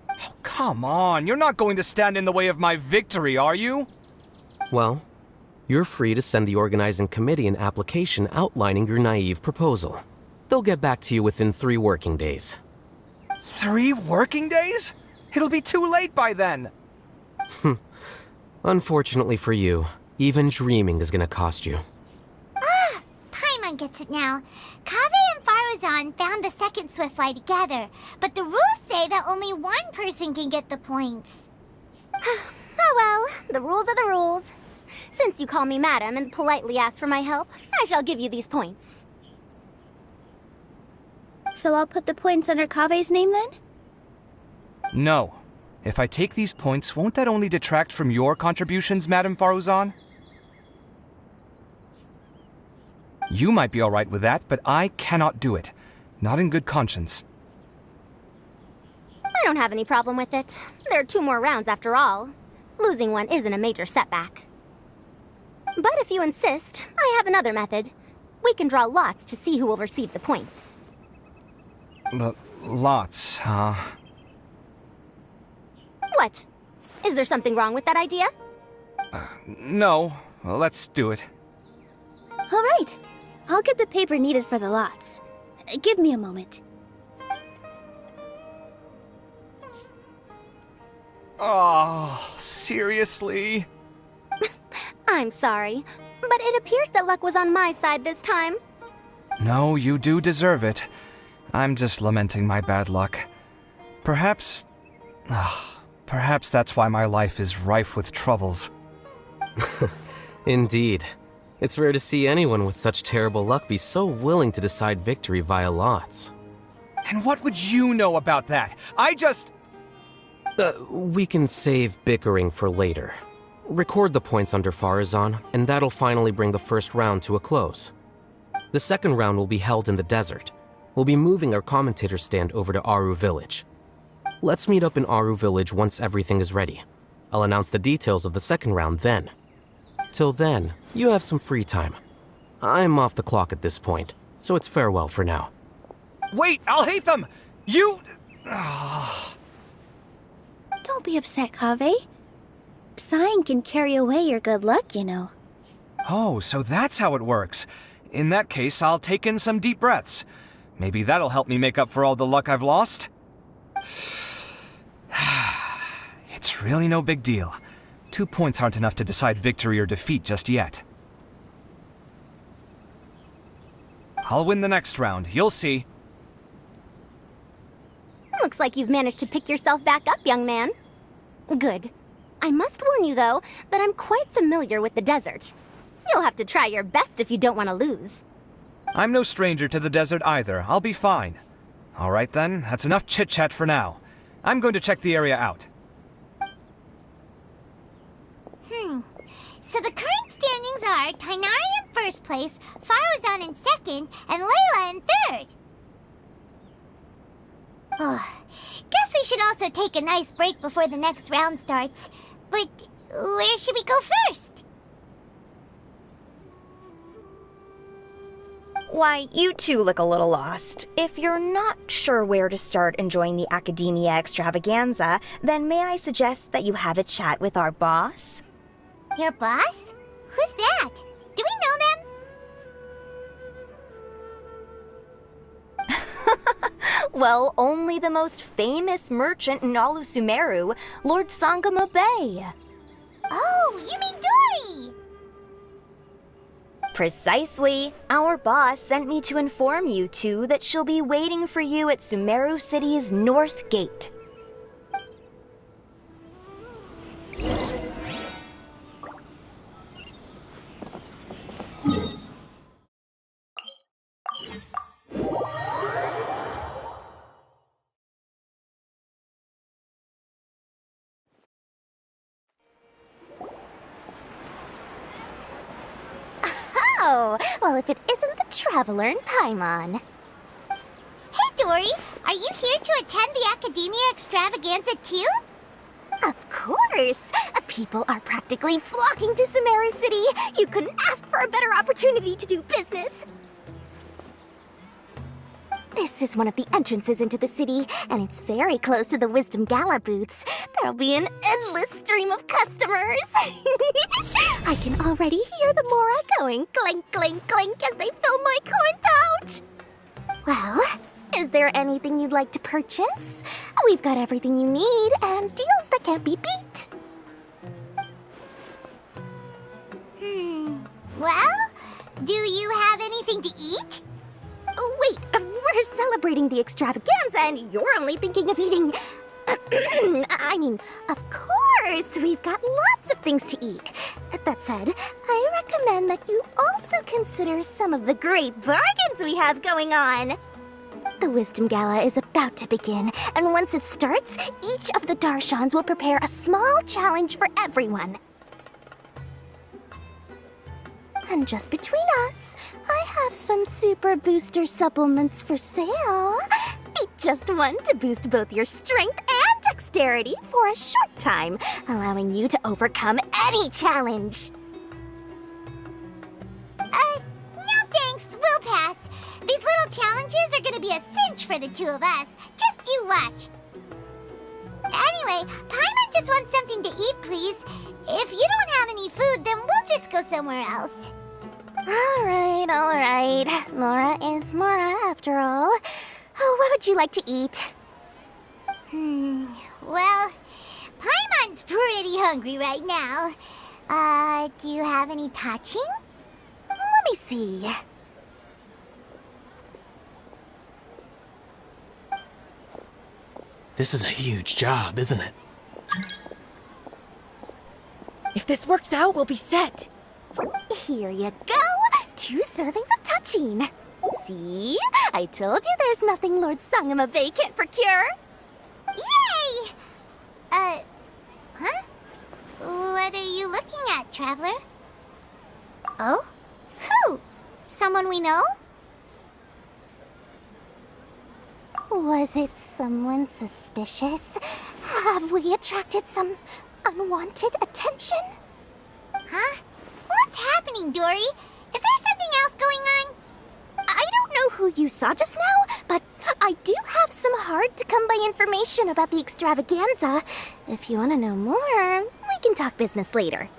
Oh, come on, you're not going to stand in the way of my victory, are you? Well, you're free to send the organizing committee an application outlining your naive proposal. They'll get back to you within 3 working days. 3 working days? It'll be too late by then. Unfortunately for you, even dreaming is gonna cost you. Paimon gets it now. Kaveh and Faruzan found the second Swiftfly together, but the rules say that only one person can get the points. Oh well, the rules are the rules. Since you call me madam and politely ask for my help, I shall give you these points. So I'll put the points under Kaveh's name then? No. If I take these points, won't that only detract from your contributions, Madame Faruzan? You might be alright with that, but I cannot do it. Not in good conscience. I don't have any problem with it. There are 2 more rounds after all. Losing one isn't a major setback. But if you insist, I have another method. We can draw lots to see who will receive the points. Lots, huh? What? Is there something wrong with that idea? No. Well, let's do it. All right. I'll get the paper needed for the lots. Give me a moment. Oh, seriously? I'm sorry, but it appears that luck was on my side this time. No, you do deserve it. I'm just lamenting my bad luck. Perhaps that's why my life is rife with troubles. Indeed. It's rare to see anyone with such terrible luck be so willing to decide victory via lots. And what would you know about that? We can save bickering for later. Record the points under Faruzan, and that'll finally bring the first round to a close. The second round will be held in the desert. We'll be moving our commentator stand over to Aru Village. Let's meet up in Aru Village once everything is ready. I'll announce the details of the second round then. Till then, you have some free time. I'm off the clock at this point, so it's farewell for now. Wait, Alhaitham! You... Don't be upset, Kaveh. Sighing can carry away your good luck, you know. Oh, so that's how it works. In that case, I'll take in some deep breaths. Maybe that'll help me make up for all the luck I've lost. It's really no big deal. 2 points aren't enough to decide victory or defeat just yet. I'll win the next round. You'll see. Looks like you've managed to pick yourself back up, young man. Good. I must warn you, though, that I'm quite familiar with the desert. You'll have to try your best if you don't want to lose. I'm no stranger to the desert either. I'll be fine. All right then, that's enough chit-chat for now. I'm going to check the area out. So the current standings are Tainari in first place, Faruzan in second, and Layla in third. Guess we should also take a nice break before the next round starts. But where should we go first? Why, you two look a little lost. If you're not sure where to start enjoying the Academia extravaganza, then may I suggest that you have a chat with our boss? Your boss? Who's that? Do we know them? Well, only the most famous merchant in all of Sumeru, Lord Sangamo Bay. Oh, you mean Dory! Precisely. Our boss sent me to inform you two that she'll be waiting for you at Sumeru City's North Gate. Oh, well, if it isn't the Traveler in Paimon. Hey, Dory! Are you here to attend the Academia extravaganza too? Of course! People are practically flocking to Sumeru City. You couldn't ask for a better opportunity to do business. This is one of the entrances into the city, and it's very close to the Wisdom Gala booths. There'll be an endless stream of customers. I can already hear the Mora going clink, clink, clink as they fill my coin pouch. Well, is there anything you'd like to purchase? We've got everything you need and deals that can't be beat. Well, do you have anything to eat? Oh, wait, we're celebrating the extravaganza and you're only thinking of eating... I mean, of course, we've got lots of things to eat. That said, I recommend that you also consider some of the great bargains we have going on. The Wisdom Gala is about to begin, and once it starts, each of the Darshans will prepare a small challenge for everyone. And just between us, I have some super booster supplements for sale. Eat just one to boost both your strength and dexterity for a short time, allowing you to overcome any challenge. No thanks, we'll pass. These little challenges are gonna be a cinch for the two of us. Just you watch. Anyway, Paimon just wants something to eat, please. If you don't have any food, then we'll just go somewhere else. All right. Mora is Mora, after all. What would you like to eat? Well, Paimon's pretty hungry right now. Do you have any touching? Let me see. This is a huge job, isn't it? If this works out, we'll be set. Here you go. 2 servings of touching. See? I told you there's nothing Lord Sangamo Bay can't procure. Yay! Huh? What are you looking at, Traveler? Oh? Who? Someone we know? Was it someone suspicious? Have we attracted some unwanted attention? Huh? What's happening, Dory? Is there something else going on? I don't know who you saw just now, but I do have some hard-to-come-by information about the extravaganza. If you want to know more, we can talk business later.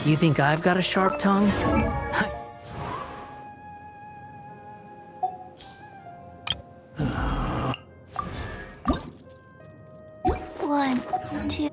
You think I've got a sharp tongue? One, two.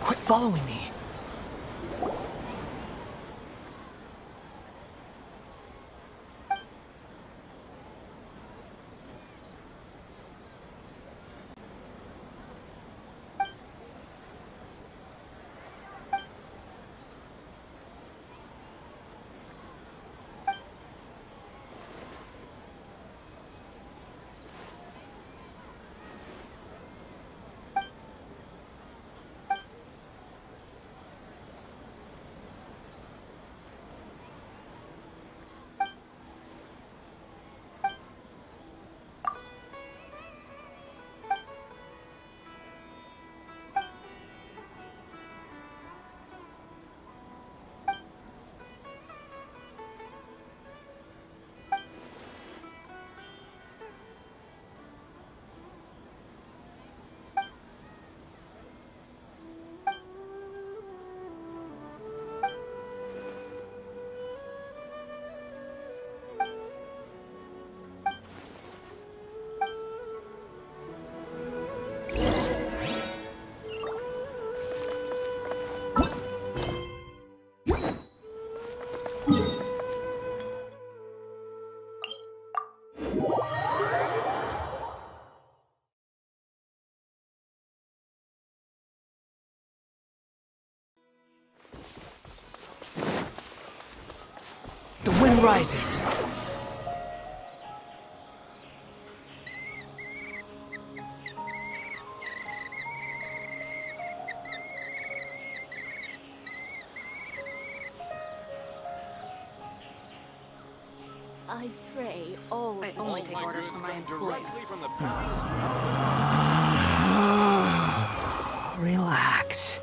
Quit following me. The wind rises. I pray all. I only take orders from my employer. Relax.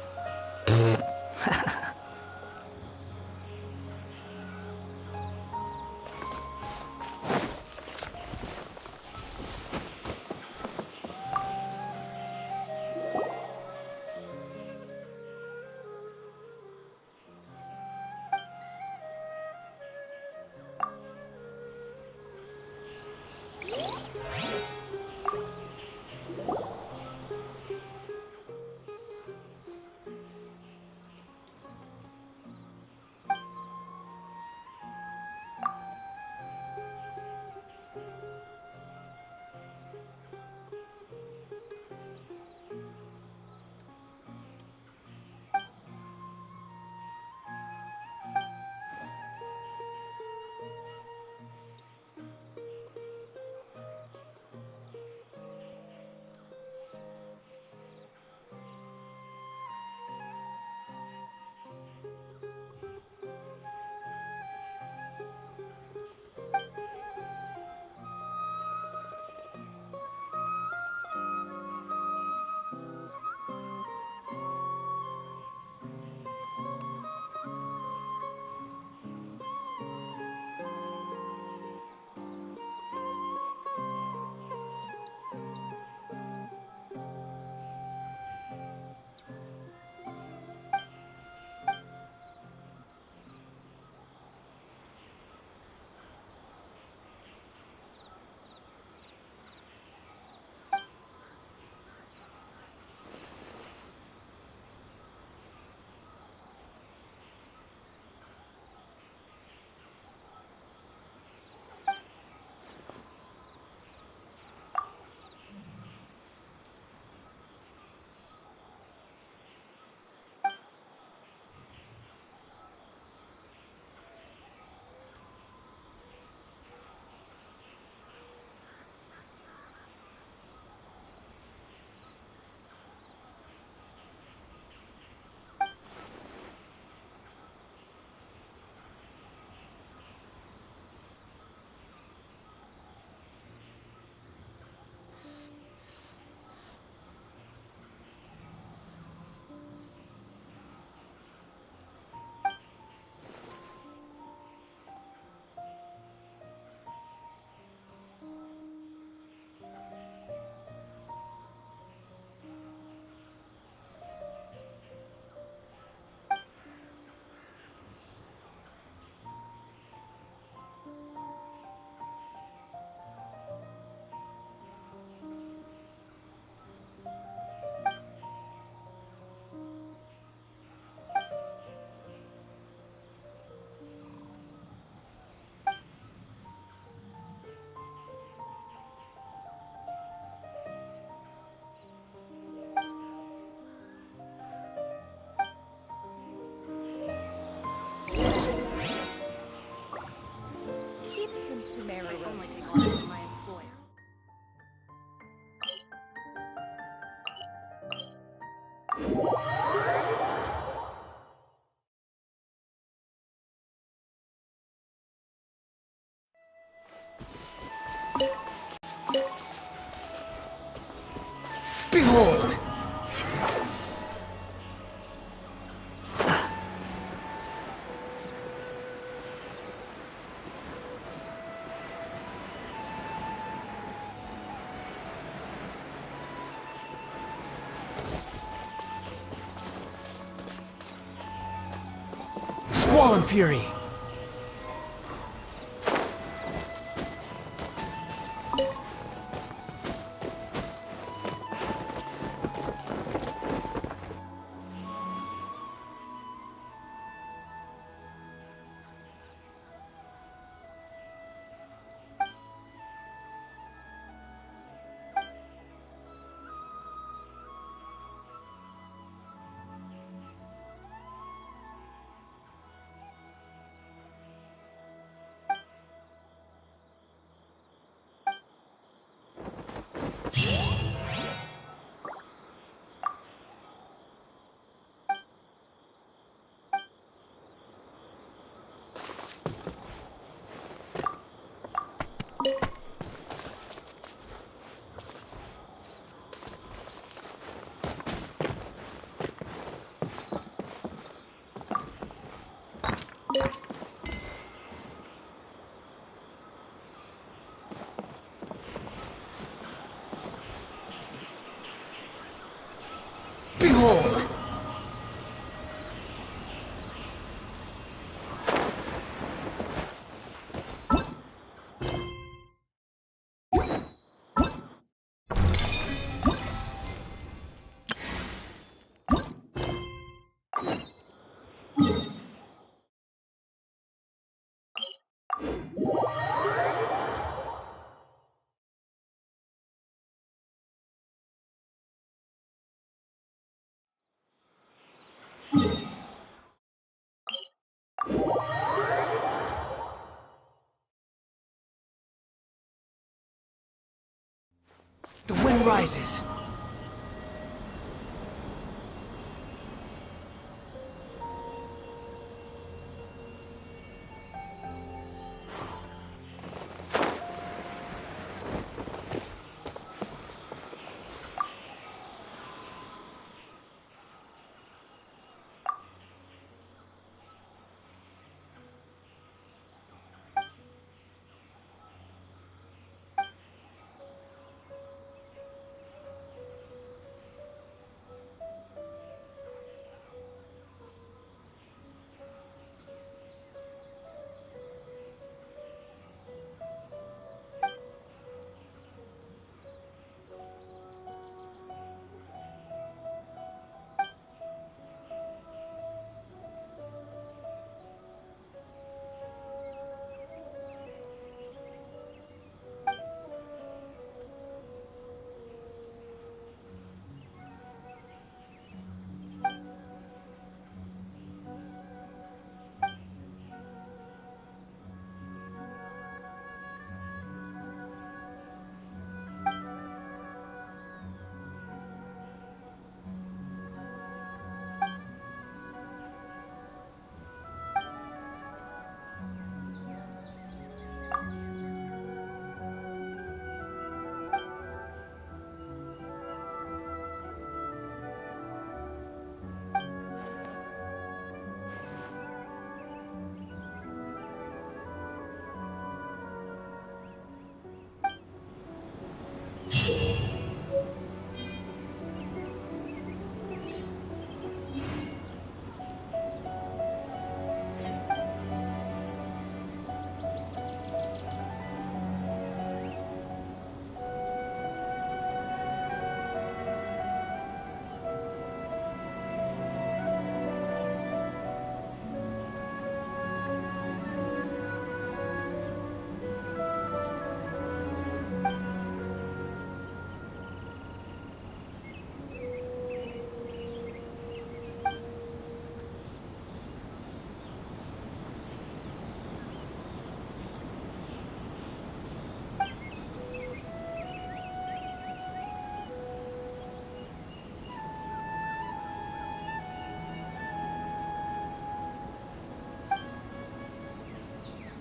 Behold! Squall Fury! Behold! The wind rises.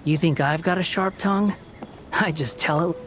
You think I've got a sharp tongue? I just tell it.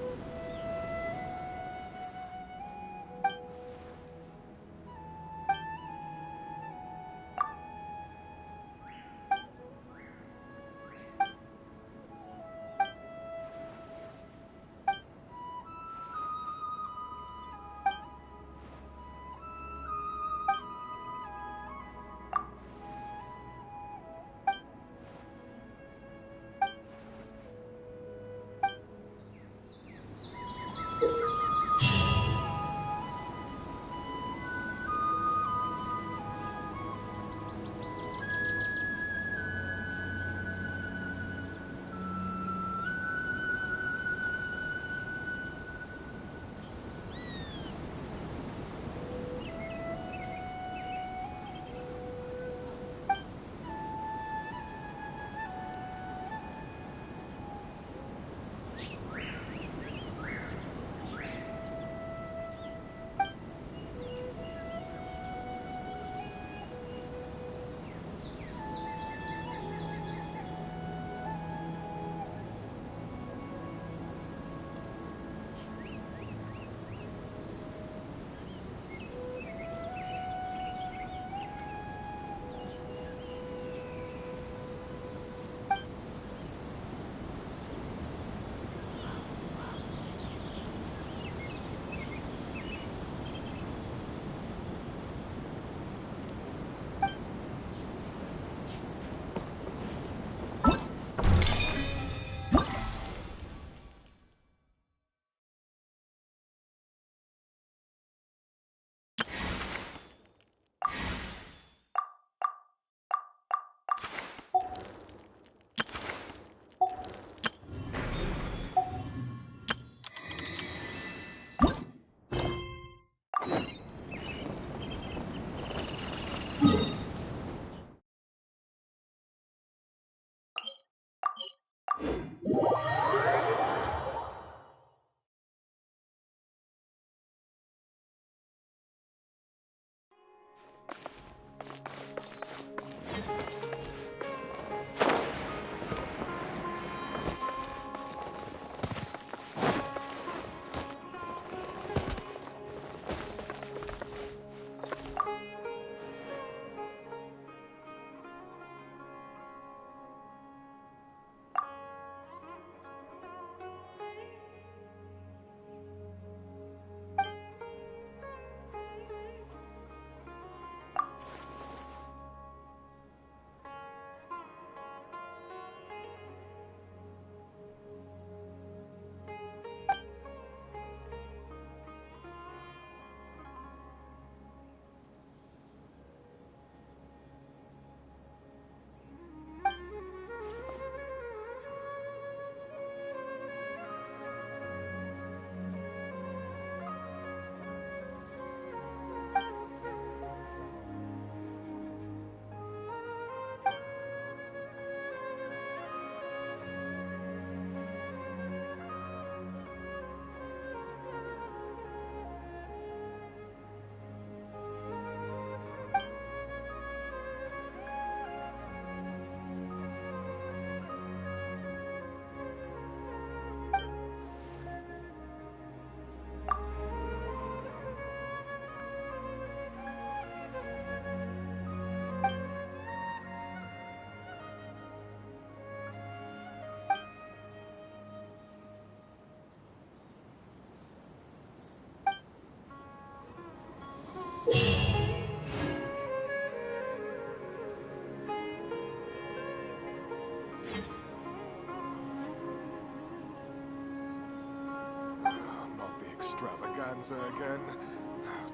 Extravaganza again.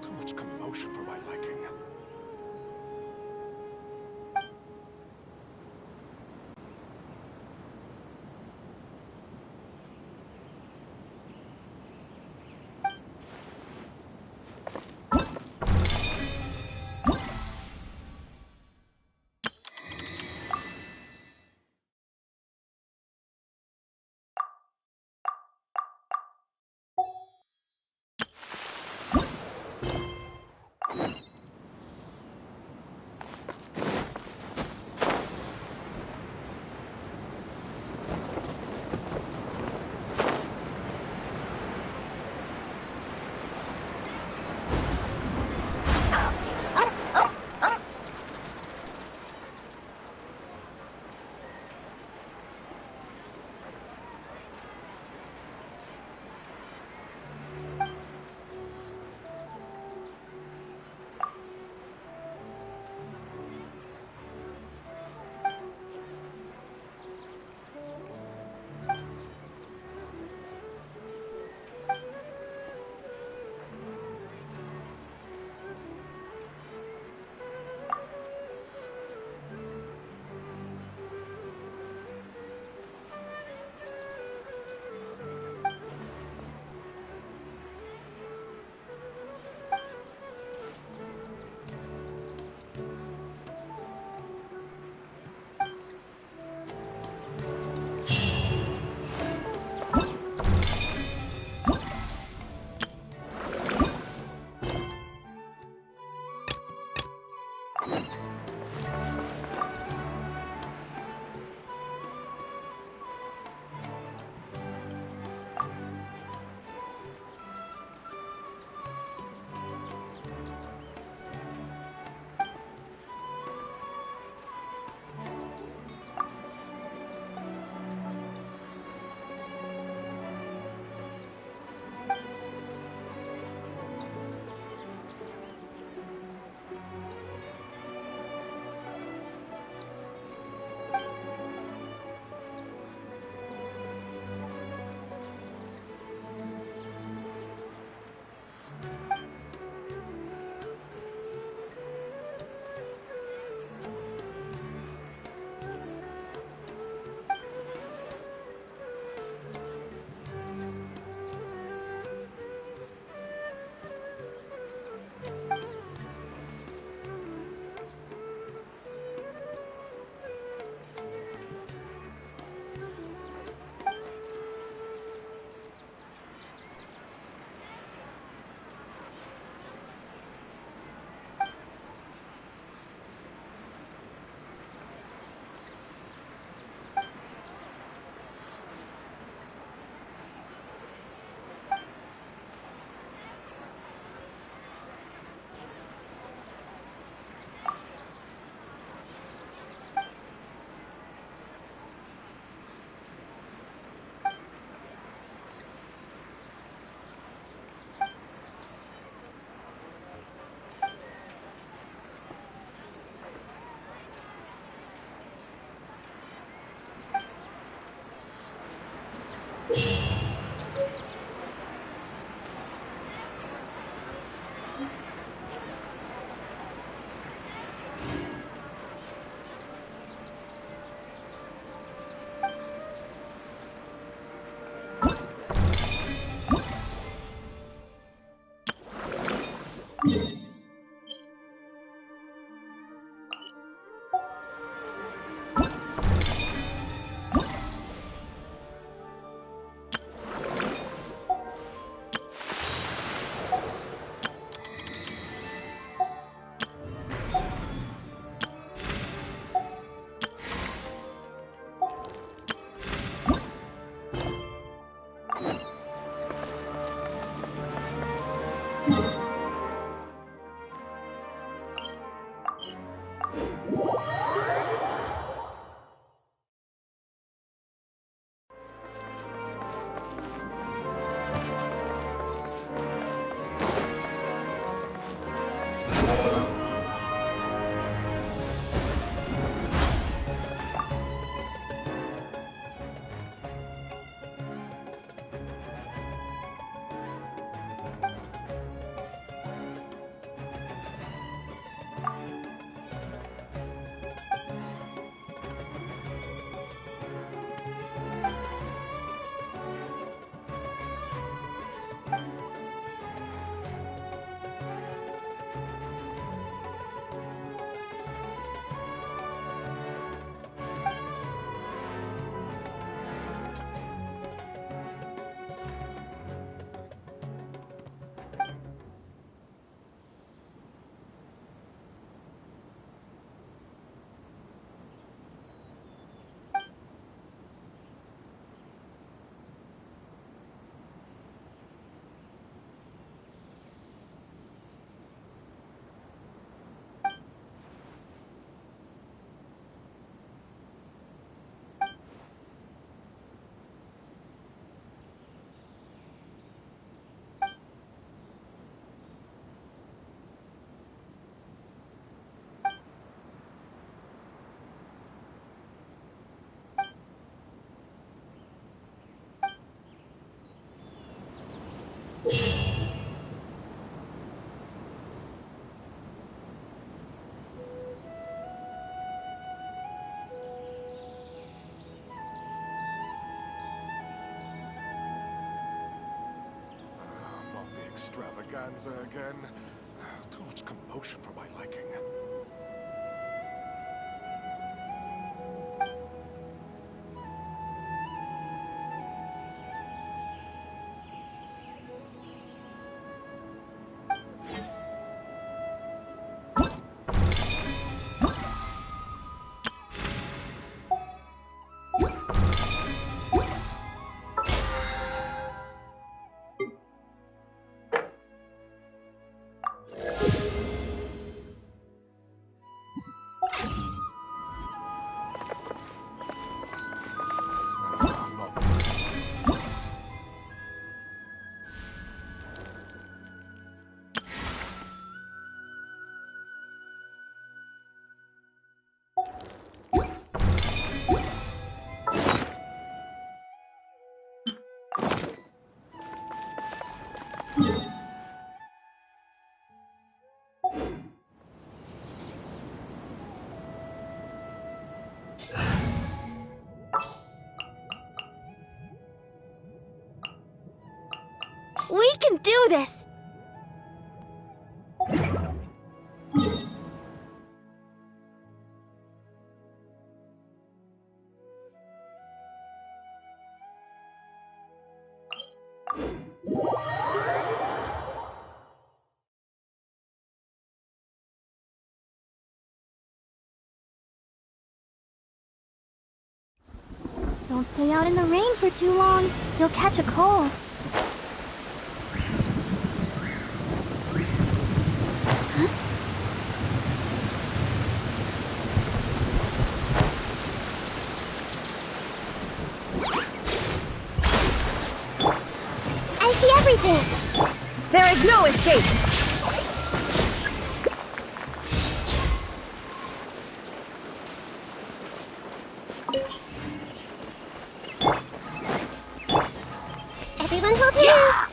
Too much commotion for my liking. Extravaganza again. Too much commotion for my liking. We can do this! Don't stay out in the rain for too long. You'll catch a cold. I see everything! There is no escape! Everyone hold hands!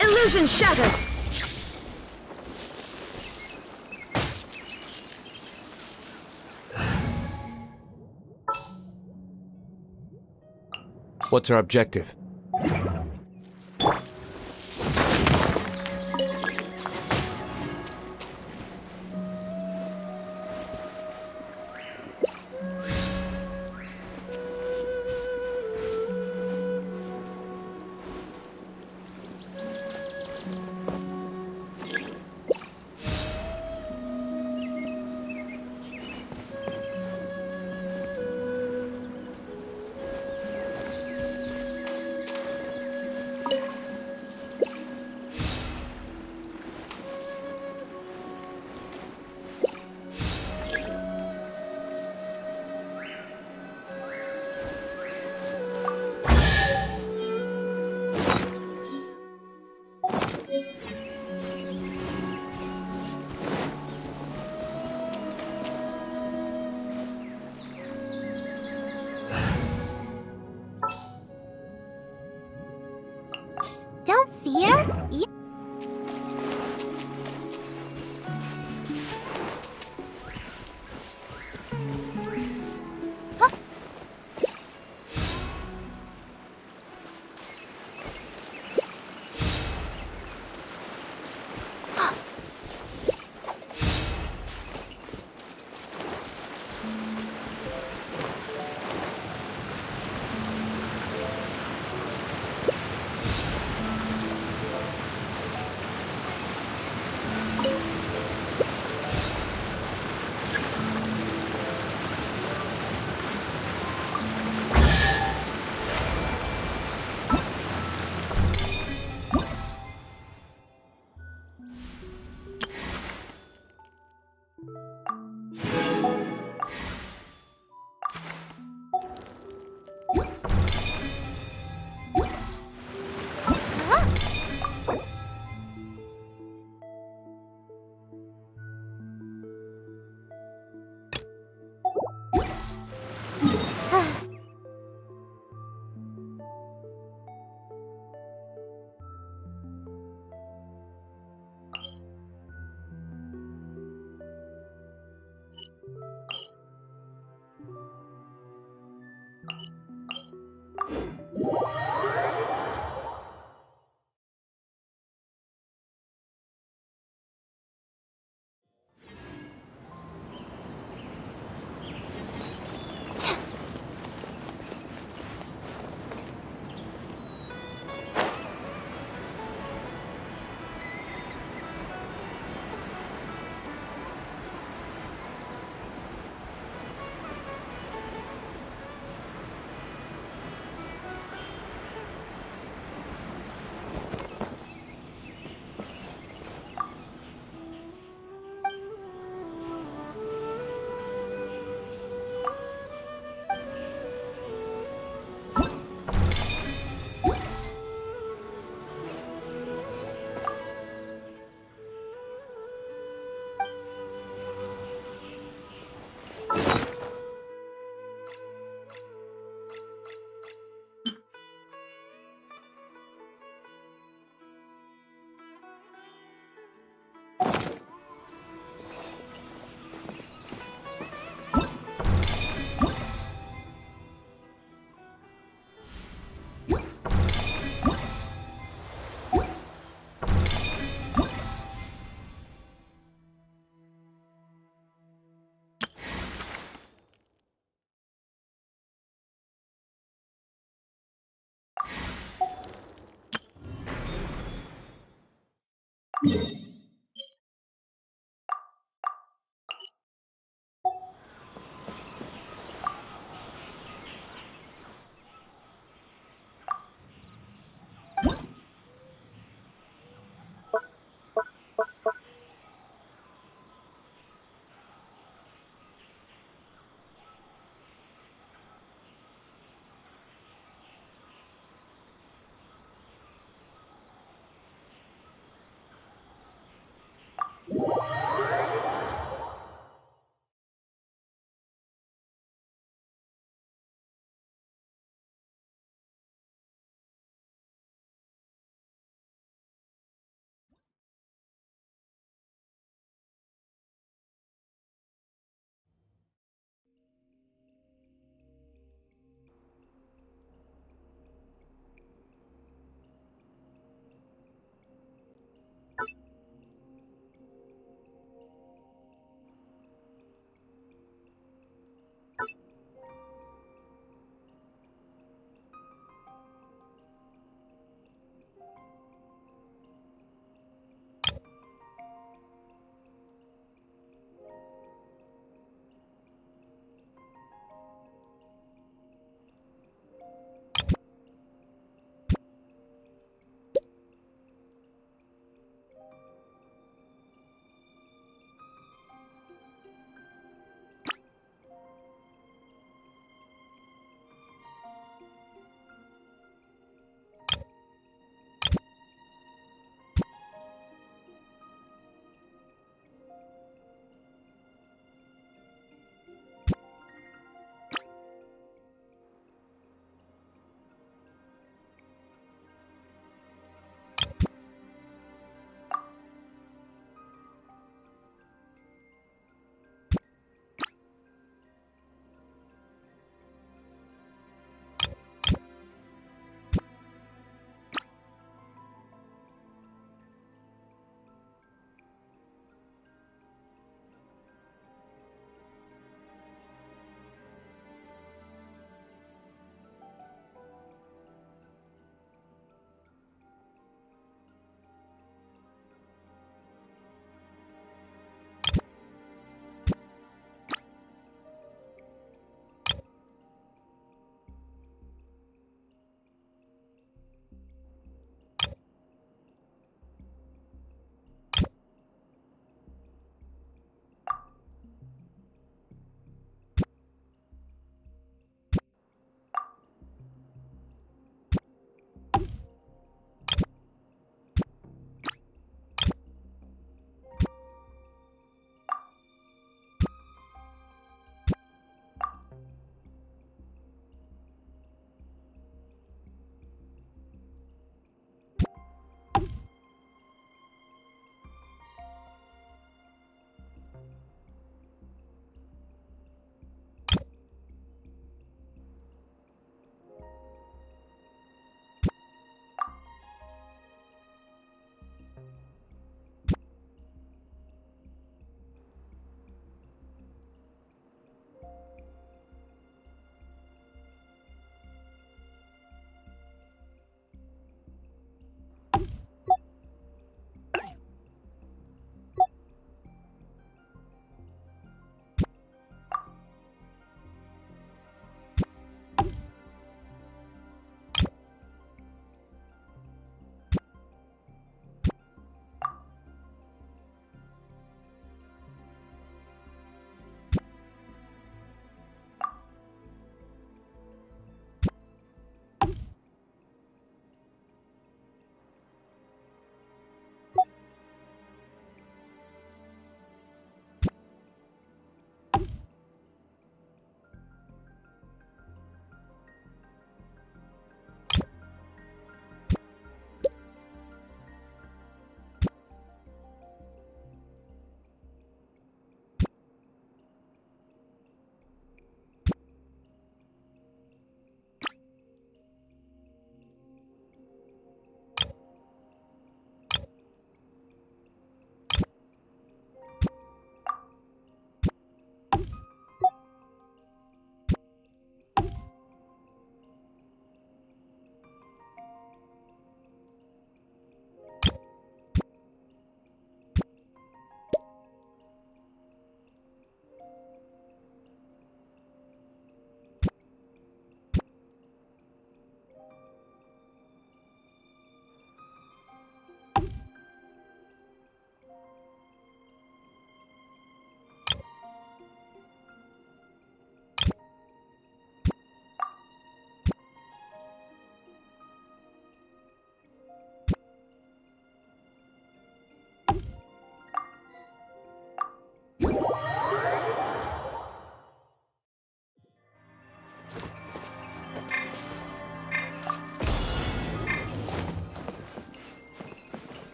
Illusion shattered! What's our objective? Don't fear.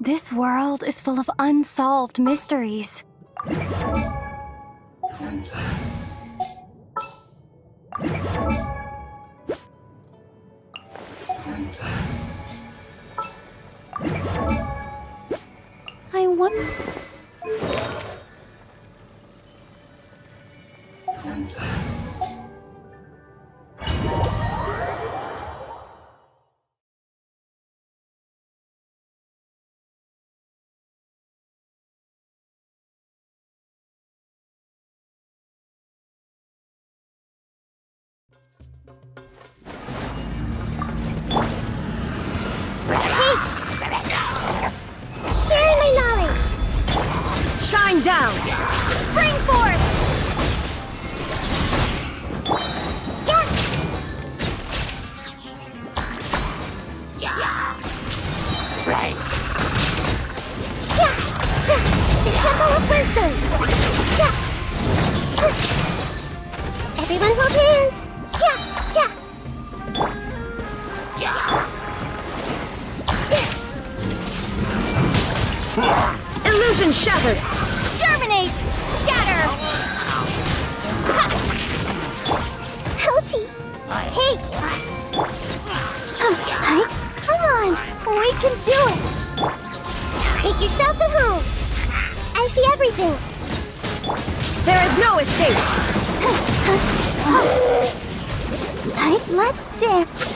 This world is full of unsolved mysteries. I wonder... Sharing my knowledge! Shine down! Spring forth! The Temple of Wisdom! Everyone hold hands! Illusion shattered! Germinate! Scatter! Ouchie! Hey! Come on! We can do it! Make yourselves at home! I see everything! There is no escape! Let's dance!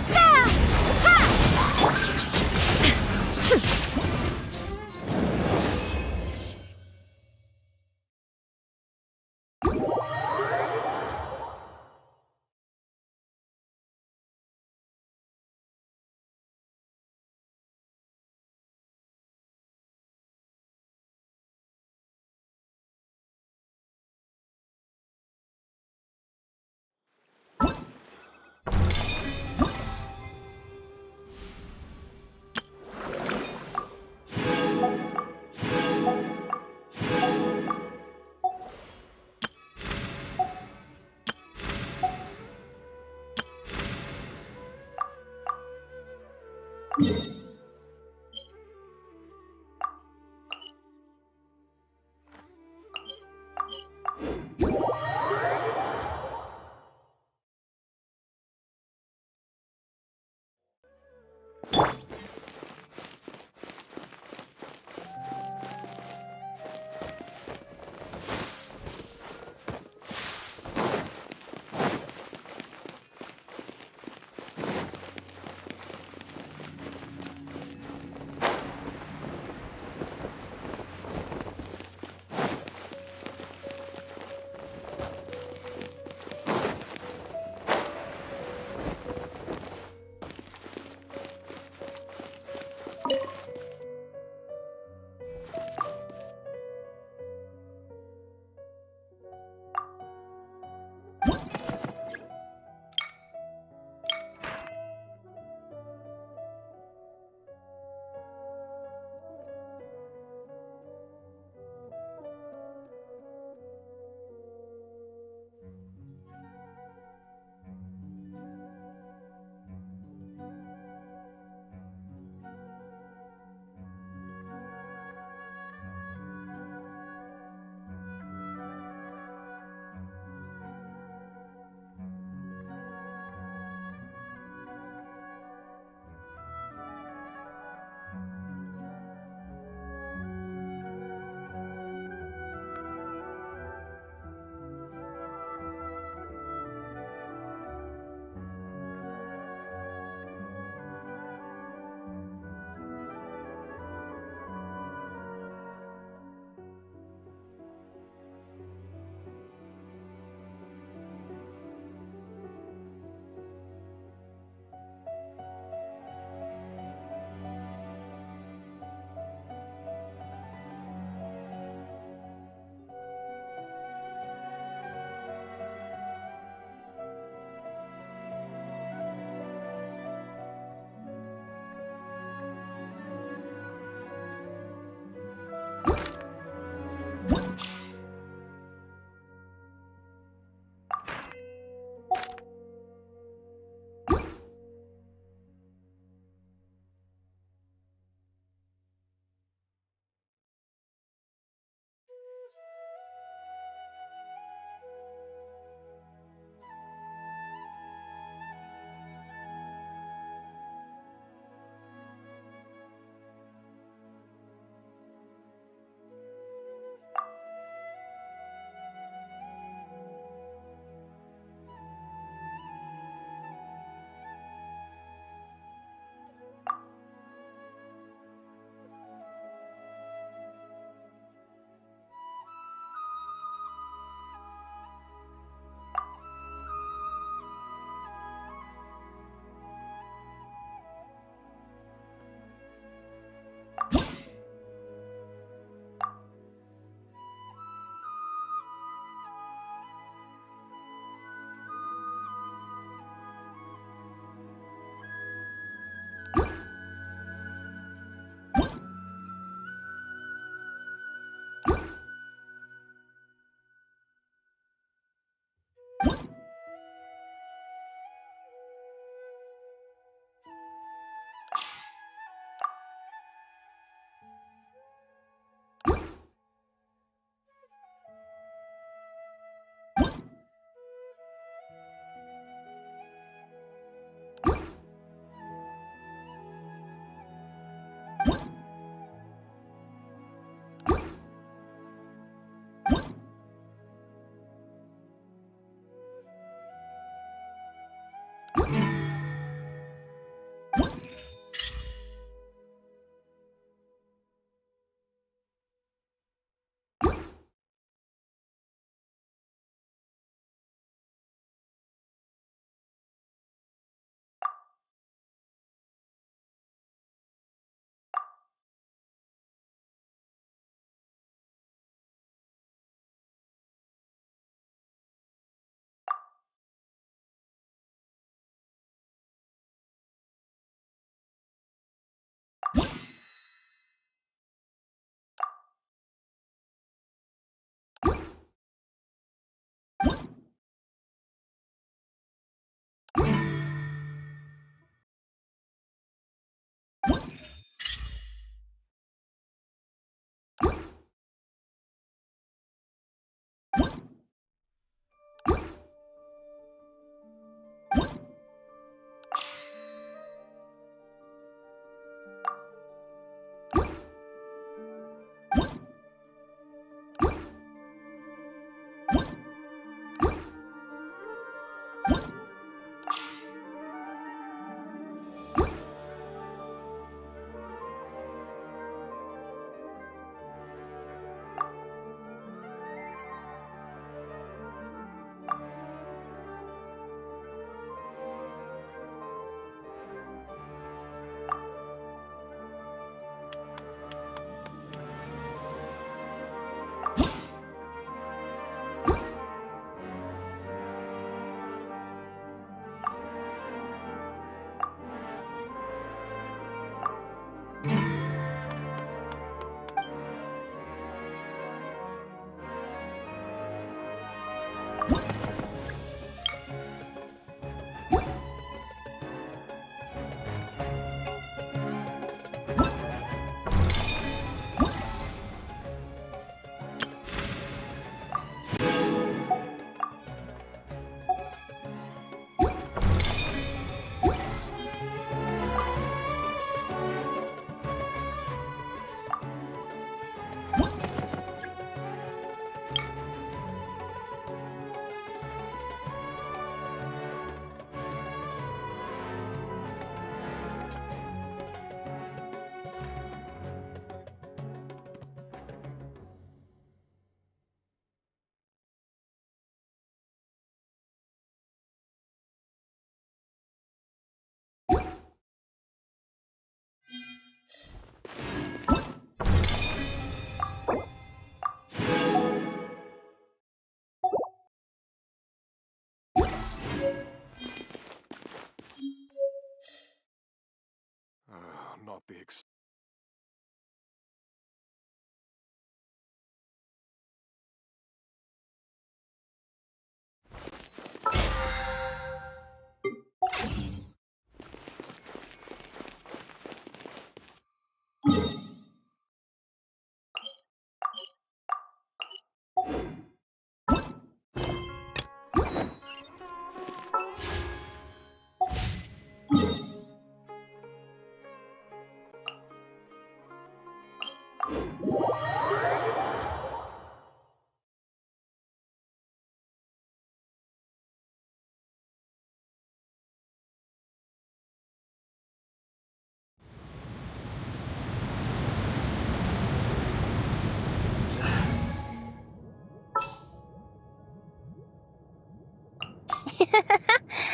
the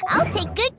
I'll take good.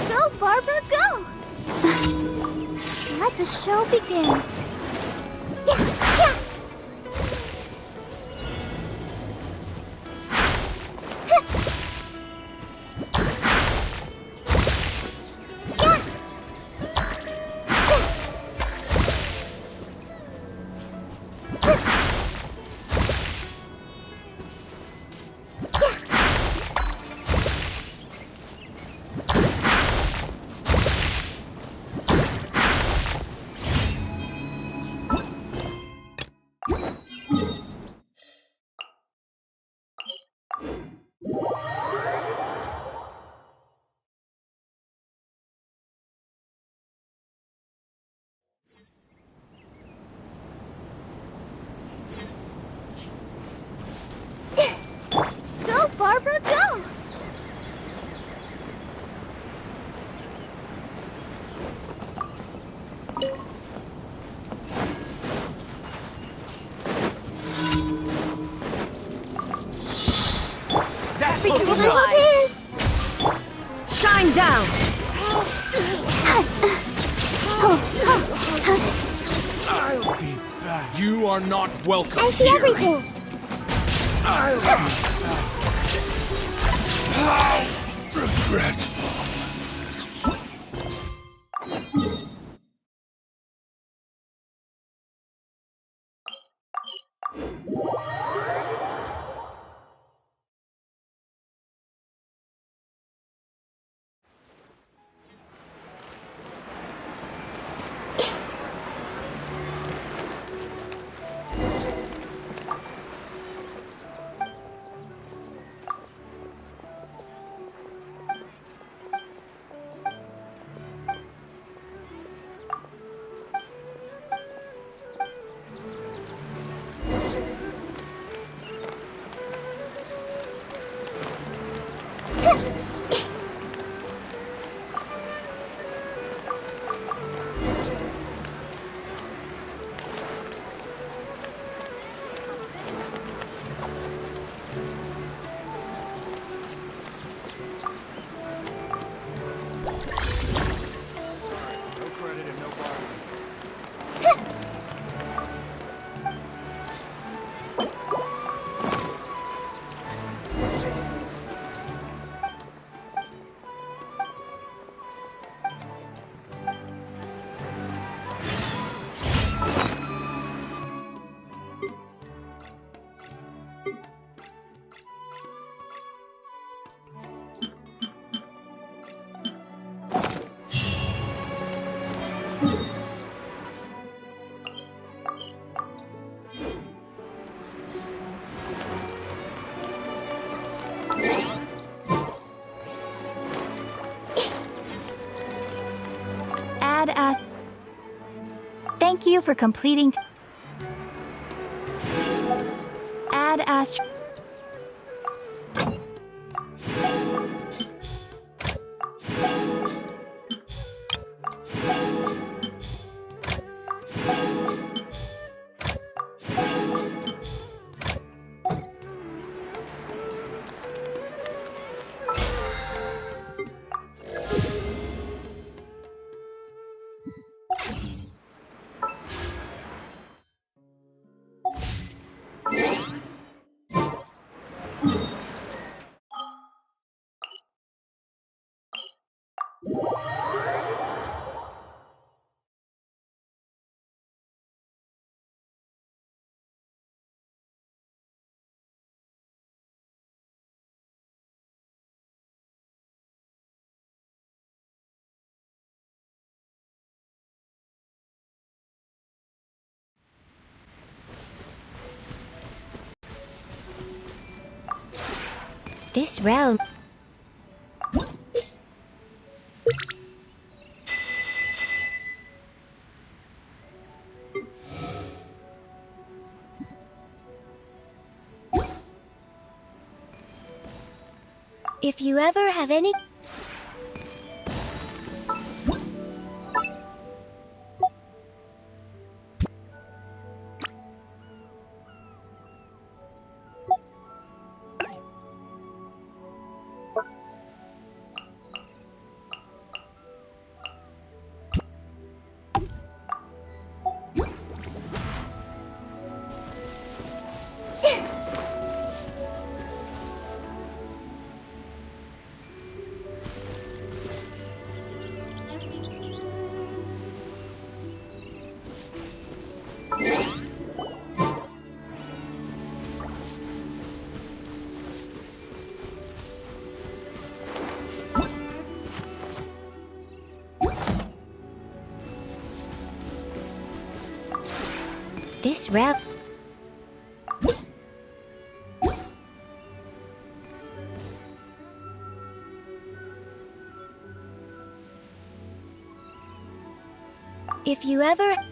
Go, Barbara, go! Let the show begin. Yeah, yeah. Go, Barbara, go! That's between the eyes. Shine down. I'll be back. You are not welcome I see here. everything. I'll be back. How regretful. Thank you for completing. Add Astro. This realm... If you ever have any... This realm... If you ever...